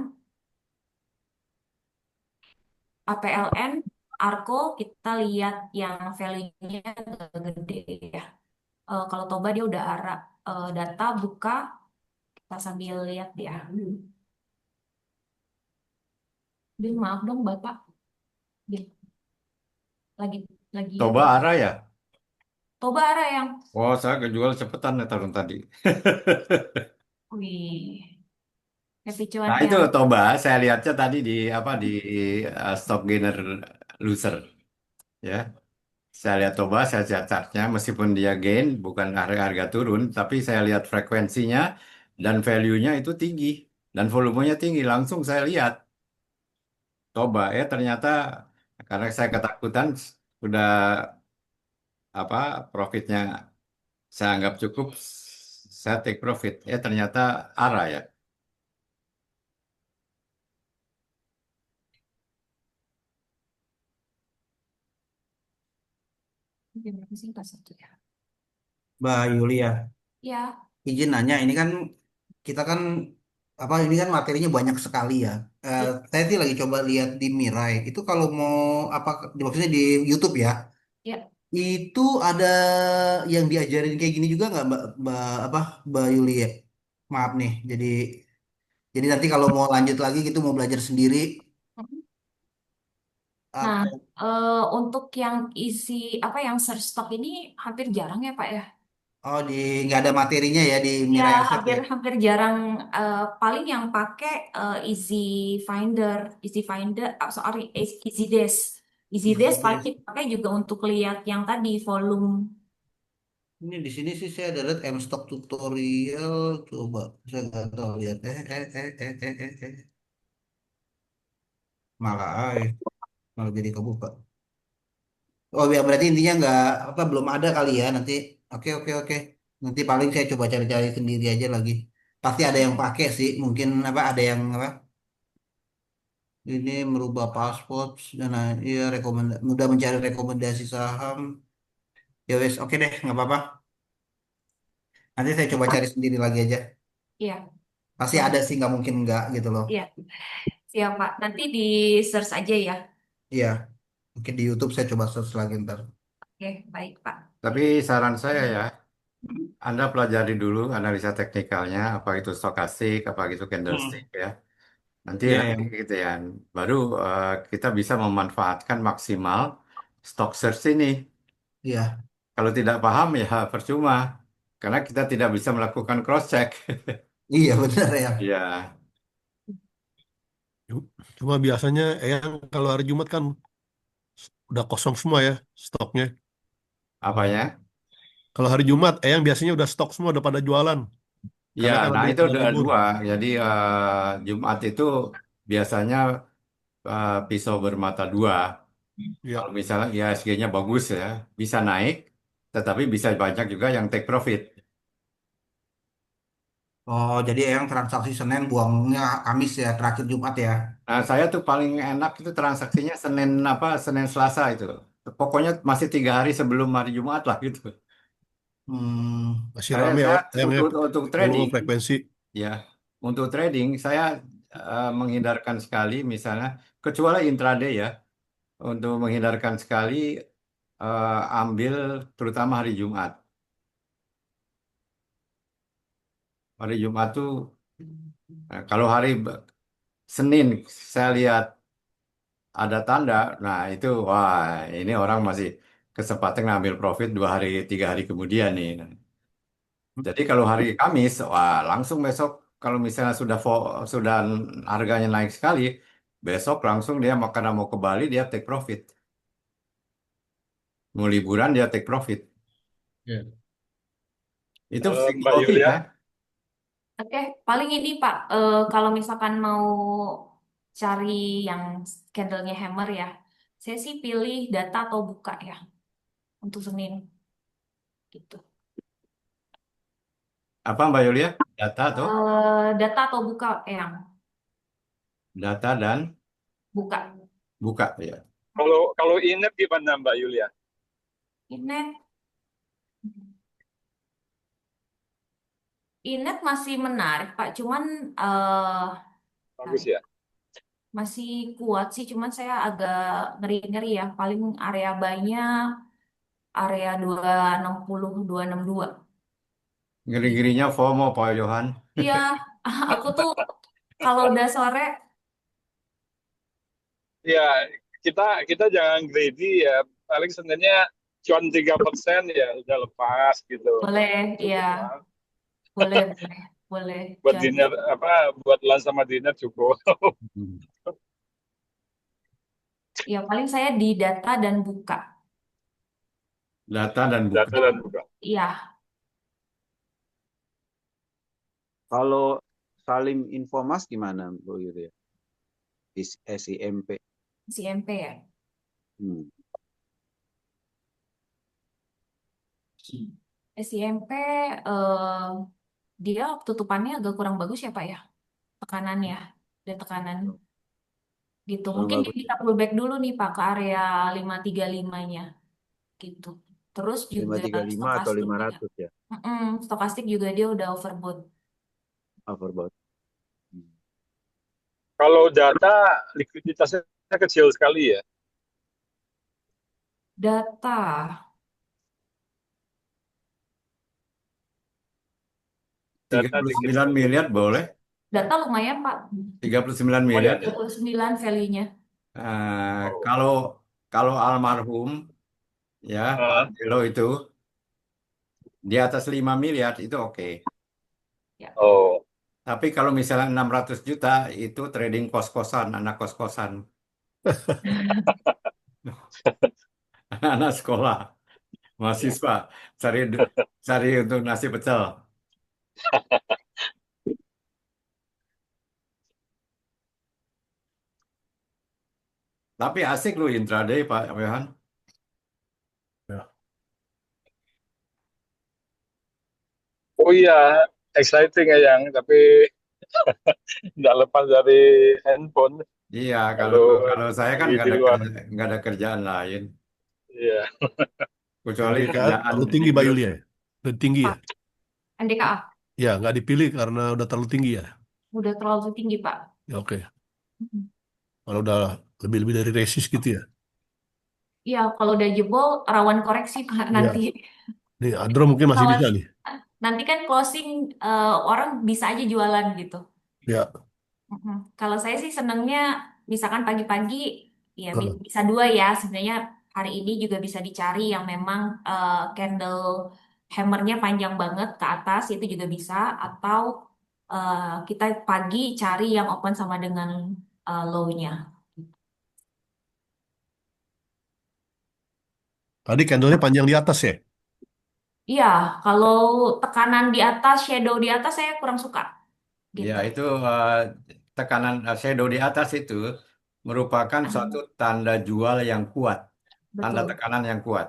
APLN, Arko, kita lihat yang value-nya agak gede ya. Kalau Toba dia udah data buka, kita sambil lihat ya. Bil, maaf dong Bapak. Bil, lagi lagi Coba apa? arah ya. Toba arah yang, Oh, saya kejual cepetan ya tahun tadi. wih, happy cuan Nah, itu yang, Toba, saya lihatnya tadi di apa di stock gainer loser ya. Saya lihat Toba, saya lihat chartnya, meskipun dia gain, bukan harga-harga turun, tapi saya lihat frekuensinya dan value-nya itu tinggi dan volumenya tinggi. Langsung saya lihat Toba, ternyata karena saya ketakutan sudah apa profitnya saya anggap cukup, saya take profit. Ternyata arah ya. berapa sih Pak, satu ya? Mbak Yulia, Ya, izin nanya, ini kan kita kan apa ini kan materinya banyak sekali ya. ya, Saya sih lagi coba lihat di Mirai. Itu kalau mau apa maksudnya di YouTube ya. ya. Itu ada yang diajarin kayak gini juga nggak Mbak apa Mbak Yulia? Maaf nih. Jadi nanti kalau mau lanjut lagi gitu mau belajar sendiri Nah, atau untuk yang isi apa yang search stock ini hampir jarang ya Pak ya. Oh, di nggak ada materinya ya di Ya, Mirai Asset hampir ya. hampir jarang, paling yang pakai Easy Finder, Easy Finder, sorry, Easy Desk. Easy Desk Easy pakai Desk. pakai juga untuk lihat yang tadi volume. Ini di sini sih saya ada lihat M-Stock tutorial. Coba saya nggak tahu lihat. Malah, malah jadi kebuka. Oh ya berarti intinya nggak apa belum ada kali ya nanti. Oke oke oke. Nanti paling saya coba cari-cari sendiri aja lagi. Pasti ada yang pakai sih. Mungkin apa ada yang apa? Ini merubah paspor dan iya mudah mencari rekomendasi saham. Ya wes oke deh nggak apa-apa. Nanti saya coba cari sendiri lagi aja. Iya, Pasti boleh. ada sih nggak mungkin nggak gitu loh. Iya, siap Pak. Nanti di search aja ya. Iya mungkin di YouTube saya coba search lagi ntar. Oke, baik Pak. Tapi saran saya ya, Anda pelajari dulu analisa teknikalnya, apa itu stokastik, apa itu candlestick Hmm. ya. Nanti Iya nanti ya. gitu ya, baru kita bisa memanfaatkan maksimal stock search ini. Iya Kalau tidak paham ya percuma, karena kita tidak bisa melakukan cross check. iya benar ya. Ya, Cuma biasanya Eyang kalau hari Jumat kan udah kosong semua ya stoknya. apanya? Kalau hari Jumat Eyang biasanya udah stok semua, udah pada jualan. Ya, Karena kan nah nanti itu pada ada libur. dua. Jadi Jumat itu biasanya pisau bermata dua. Ya, Kalau misalnya IHSG-nya bagus ya, bisa naik, tetapi bisa banyak juga yang take profit. Oh jadi yang transaksi Senin buangnya Kamis ya terakhir Jumat ya. Nah, saya tuh paling enak itu transaksinya Senin Selasa itu. Pokoknya masih 3 hari sebelum hari Jumat lah gitu. Hmm. masih Saya rame ya saya Eyang ya untuk volume trading frekuensi. ya, untuk trading saya menghindarkan sekali misalnya kecuali intraday ya, untuk menghindarkan sekali ambil terutama hari Jumat. Hari Jumat tuh kalau Senin saya lihat ada tanda, nah itu wah ini orang masih kesempatan ngambil profit 2 hari 3 hari kemudian nih. Nah, jadi kalau hari Kamis, wah langsung besok kalau misalnya sudah harganya naik sekali, besok langsung dia karena mau ke Bali dia take profit, mau liburan dia take profit. Ya. Itu Mbak psikologi Yulia, ya. Oke, paling ini Pak, kalau misalkan mau cari yang candlenya hammer ya, saya sih pilih data atau buka ya untuk Senin gitu. Apa Mbak Yulia? Data tuh, Data atau buka yang data dan buka. buka ya. kalau kalau Inet gimana Mbak Yulia? Inet, Inet masih menarik Pak, cuman Bagus ya. masih kuat sih, cuman saya agak ngeri-ngeri ya. Paling area buy-nya area 260 262. Ngeri-ngerinya FOMO Pak Johan. Iya, aku tuh kalau udah sore, Ya, kita kita jangan greedy ya. Paling sebenarnya cuan 3% ya udah lepas gitu. boleh, iya, Cukup lah. boleh, boleh, boleh. Buat Jadi, dinner apa buat lunch sama dinner cukup. Hmm. ya paling saya di data dan buka. Data dan buka. Data dan buka. Iya, Kalau Salim Infomas gimana Bu Yuri? SIMP. CMP ya. Hmm. SIMP, eh, dia tutupannya agak kurang bagus ya Pak ya, tekanannya dan tekanan gitu. Kurang Mungkin dia bagus. bisa pullback dulu nih Pak ke area 535-nya gitu. Terus juga 535 atau stokastik juga. 500 ya? Stokastik juga dia udah overbought. Overbought. Hmm. Kalau data likuiditasnya kecil sekali ya. Data, 39 Data dikit sekali. miliar boleh. data lumayan Pak. 39 Oh miliar ya. ya. 29 value-nya. Oh. Kalau almarhum ya Pak Ah, Angelo itu di atas 5 miliar itu oke. Ya. Oh, Tapi kalau misalnya 600 juta itu trading kos-kosan, anak kos-kosan, anak sekolah, Ya. mahasiswa, cari cari untuk nasi pecel. Tapi asik loh intraday Pak Yohan. Ya. oh iya, exciting ya yang, tapi nggak lepas dari handphone. Iya, kalau Kalau kalau saya kan lagi di luar, nggak ada kerjaan lain iya. kecuali NDKA kerjaan terlalu di tinggi Mbak grup. Yulia ya? Udah tinggi ya? Pak, NDKA Ya, nggak dipilih karena udah terlalu tinggi ya? udah terlalu tinggi, Pak. Ya, oke. Mm. Kalau udah lebih-lebih dari resis gitu ya? Iya, kalau udah jebol rawan koreksi, Pak, nanti. Ya. Nih, Adro mungkin masih Kalau bisa nih. nanti kan closing orang bisa aja jualan gitu. Ya. Mm-mm. Kalau saya sih senangnya misalkan pagi-pagi ya Heeh. bisa dua ya sebenarnya hari ini juga bisa dicari yang memang candle hammernya panjang banget ke atas itu juga bisa atau eh, kita pagi cari yang open sama dengan low-nya. Tadi candlenya panjang di atas ya? Iya, kalau tekanan di atas, shadow di atas saya kurang suka Ya gitu. itu tekanan shadow di atas itu merupakan suatu Ah, tanda jual yang kuat, tanda betul. tekanan yang kuat.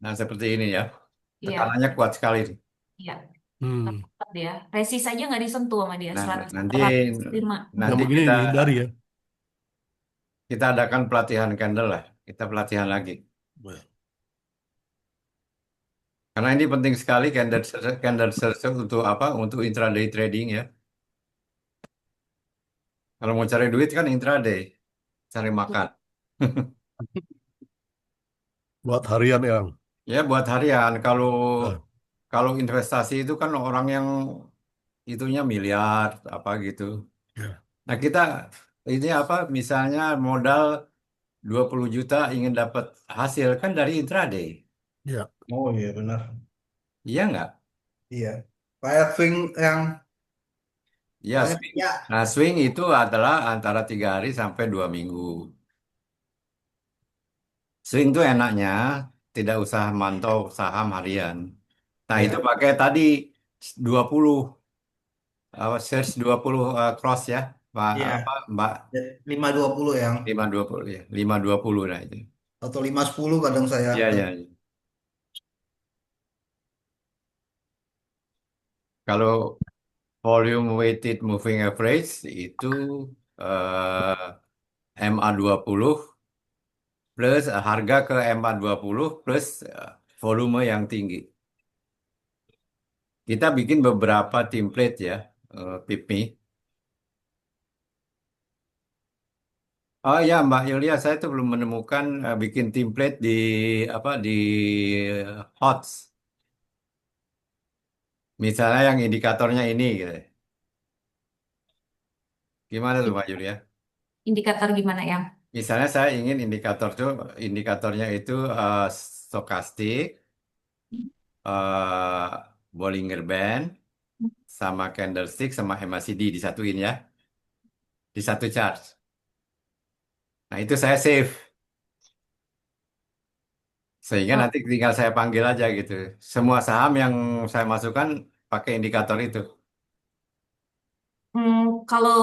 Nah seperti ini ya, Iya, tekanannya kuat sekali. iya. Hmm. Tepat dia. Resist aja nggak disentuh sama dia. Nah 100, nanti 105. Yang nanti begini kita dihindari ya. kita adakan pelatihan candle lah, kita pelatihan lagi. Karena ini penting sekali candle search untuk apa? Untuk intraday trading ya. Kalau mau cari duit kan intraday, cari makan. Buat harian yang. Ya buat harian. Kalau Nah, kalau investasi itu kan orang yang itunya miliar apa gitu. ya, Nah kita ini apa? Misalnya modal 20 juta ingin dapat hasil kan dari intraday. ya. Oh iya benar. Iya nggak? Iya. Kayak swing yang Ya soalnya swing. ya. Nah swing itu adalah antara 3 hari sampai 2 minggu. Swing tuh enaknya tidak usah mantau saham harian. Nah, itu Ya. pakai tadi 20 search 20 cross ya. Pak Iya. apa Mbak 520 yang 520 ya. 520 nah itu. atau 510 kadang saya. Iya, iya, iya. Kalau volume weighted moving average itu MA20 plus harga ke MA20 plus volume yang tinggi. Kita bikin beberapa template ya, PIPMI. Oh ya Mbak Yulia, saya tuh belum menemukan bikin template di apa di HOTS. Misalnya yang indikatornya ini gitu. Gimana tuh Mbak Yulia? Indikator gimana ya? Misalnya saya ingin indikatornya itu stokastik, eh, Bollinger Band, sama candlestick sama MACD disatuin ya, di satu chart. Nah itu saya save, sehingga Oh, nanti tinggal saya panggil aja gitu. Semua saham yang saya masukkan pakai indikator itu. hmm, kalau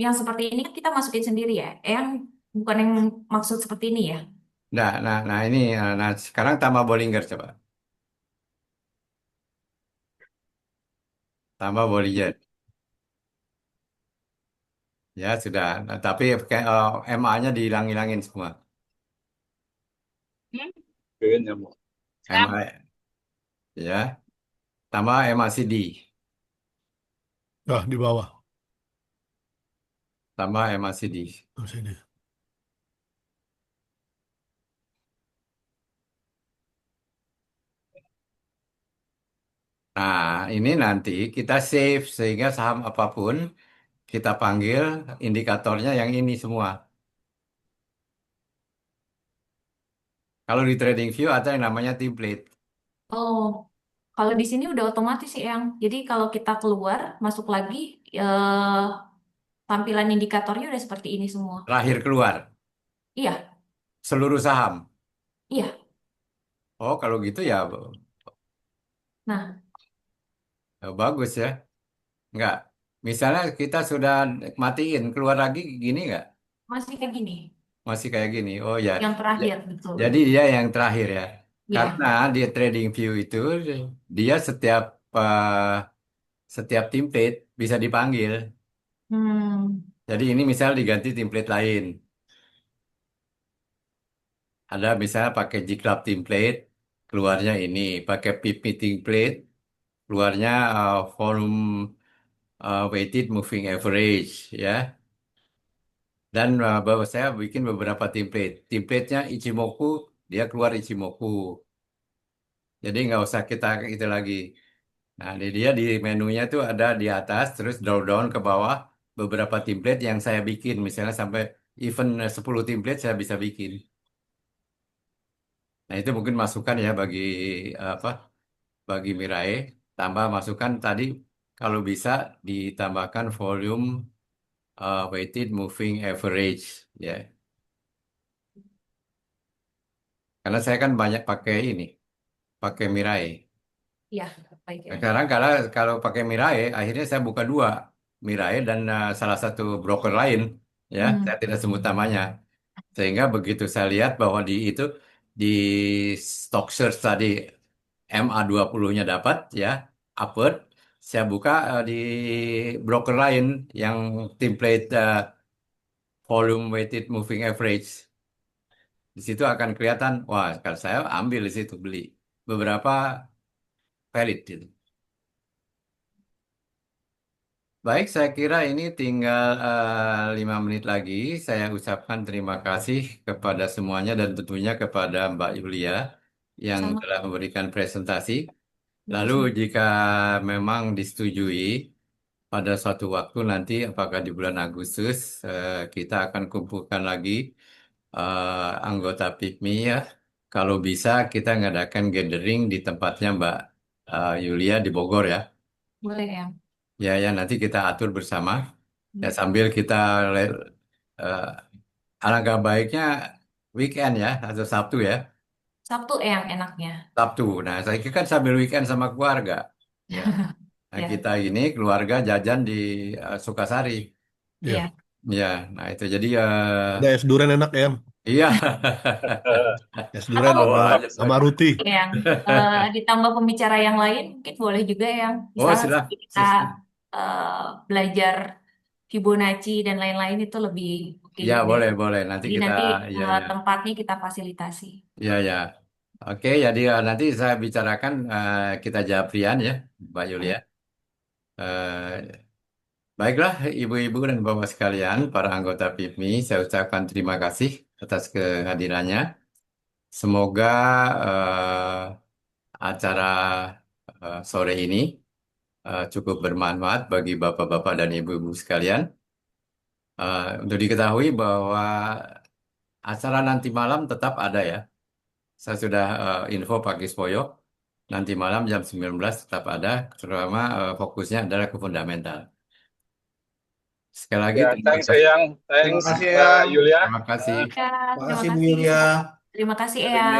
yang seperti ini kan kita masukin sendiri ya. Yang bukan yang maksud seperti ini ya. Nah ini, nah sekarang tambah Bollinger coba, tambah Bollinger. Ya sudah, nah, tapi kayak MA-nya dihilang-hilangin semua. Hmm? Oke, nyambung. Sekarang MA ya, tambah MACD, Nah, di bawah. tambah MACD. Nah, sini. Nah, ini nanti kita save sehingga saham apapun kita panggil indikatornya yang ini semua. Kalau di TradingView ada yang namanya template. Oh, kalau di sini udah otomatis sih, Yang. Jadi kalau kita keluar, masuk lagi, eh, tampilan indikatornya udah seperti ini semua. Terakhir keluar Iya, seluruh saham. iya. Oh, kalau gitu ya Nah, bagus ya. Enggak. Misalnya kita sudah matiin, keluar lagi gini nggak? masih kayak gini. Masih kayak gini. Oh ya. Yang Ya- terakhir, betul. Jadi dia yang terakhir ya. Karena Iya. di Trading View itu dia setiap template bisa dipanggil. Hmm. Jadi ini misal diganti template lain. Ada misalnya pakai G-Club template, keluarnya ini. Pakai PP template, keluarnya volume weighted moving average ya. Dan bahwa saya bikin beberapa template. Templatenya Ichimoku, dia keluar Ichimoku. Jadi nggak usah kita itu lagi. Nah, dia di menunya tuh ada di atas, terus draw down ke bawah beberapa template yang saya bikin. Misalnya sampai even 10 template saya bisa bikin. Nah, itu mungkin masukan ya bagi apa? Bagi Mirai. Tambah masukan tadi kalau bisa ditambahkan volume weighted moving average ya. Karena saya kan banyak pakai ini, pakai Mirai. Iya, baik Nah, ya. sekarang kalau pakai Mirai, akhirnya saya buka dua Mirai dan salah satu broker lain, ya, Hmm. saya tidak sebut namanya. Sehingga begitu saya lihat bahwa di stock search tadi MA20-nya dapat, ya, upward, saya buka di broker lain yang template volume weighted moving average. Di situ akan kelihatan, wah, kalau saya ambil di situ beli beberapa valid gitu. Baik, saya kira ini tinggal 5 menit lagi. Saya ucapkan terima kasih kepada semuanya dan tentunya kepada Mbak Yulia yang Sama. telah memberikan presentasi. Ya, Lalu sama. jika memang disetujui pada suatu waktu nanti, apakah di bulan Agustus, kita akan kumpulkan lagi anggota PIPMI ya. Kalau bisa kita ngadakan gathering di tempatnya Mbak Yulia di Bogor ya. Boleh ya. Ya, ya nanti kita atur bersama. Ya Hmm. sambil kita eh, alangkah baiknya weekend ya atau Sabtu ya. Sabtu yang enaknya. Sabtu. Nah, saya kira kan sambil weekend sama keluarga. Ya. Nah, Ya, kita ini keluarga jajan di Sukasari. Ya, iya. Ya, nah itu jadi ada es durian enak ya. iya. Es Atau durian Bawa sama aja sama saya. roti. yang ditambah pembicara yang lain mungkin boleh juga yang Oh, misalnya sudah. kita belajar Fibonacci dan lain-lain itu lebih oke Ya, juga. boleh, boleh. Nanti Jadi kita nanti ya ya. tempatnya kita fasilitasi. Ya, ya. Oke, jadi nanti saya bicarakan kita Japrian ya, Mbak Yulia. Eh, Baiklah, ibu-ibu dan bapak sekalian, para anggota PIPMI, saya ucapkan terima kasih atas kehadirannya. Semoga acara sore ini cukup bermanfaat bagi bapak-bapak dan ibu-ibu sekalian. Untuk diketahui bahwa acara nanti malam tetap ada ya. Saya sudah info Pak Kiswoyo, nanti malam jam 19 tetap ada, terutama fokusnya adalah ke fundamental. Sekali lagi, Ya, terima thanks kasih. Eyang, Terima thanks kasih Mbak Yang. Yulia. Terima kasih. Ya, terima Makasih Bu kasih. Yulia. Terima kasih ya. Sharingnya.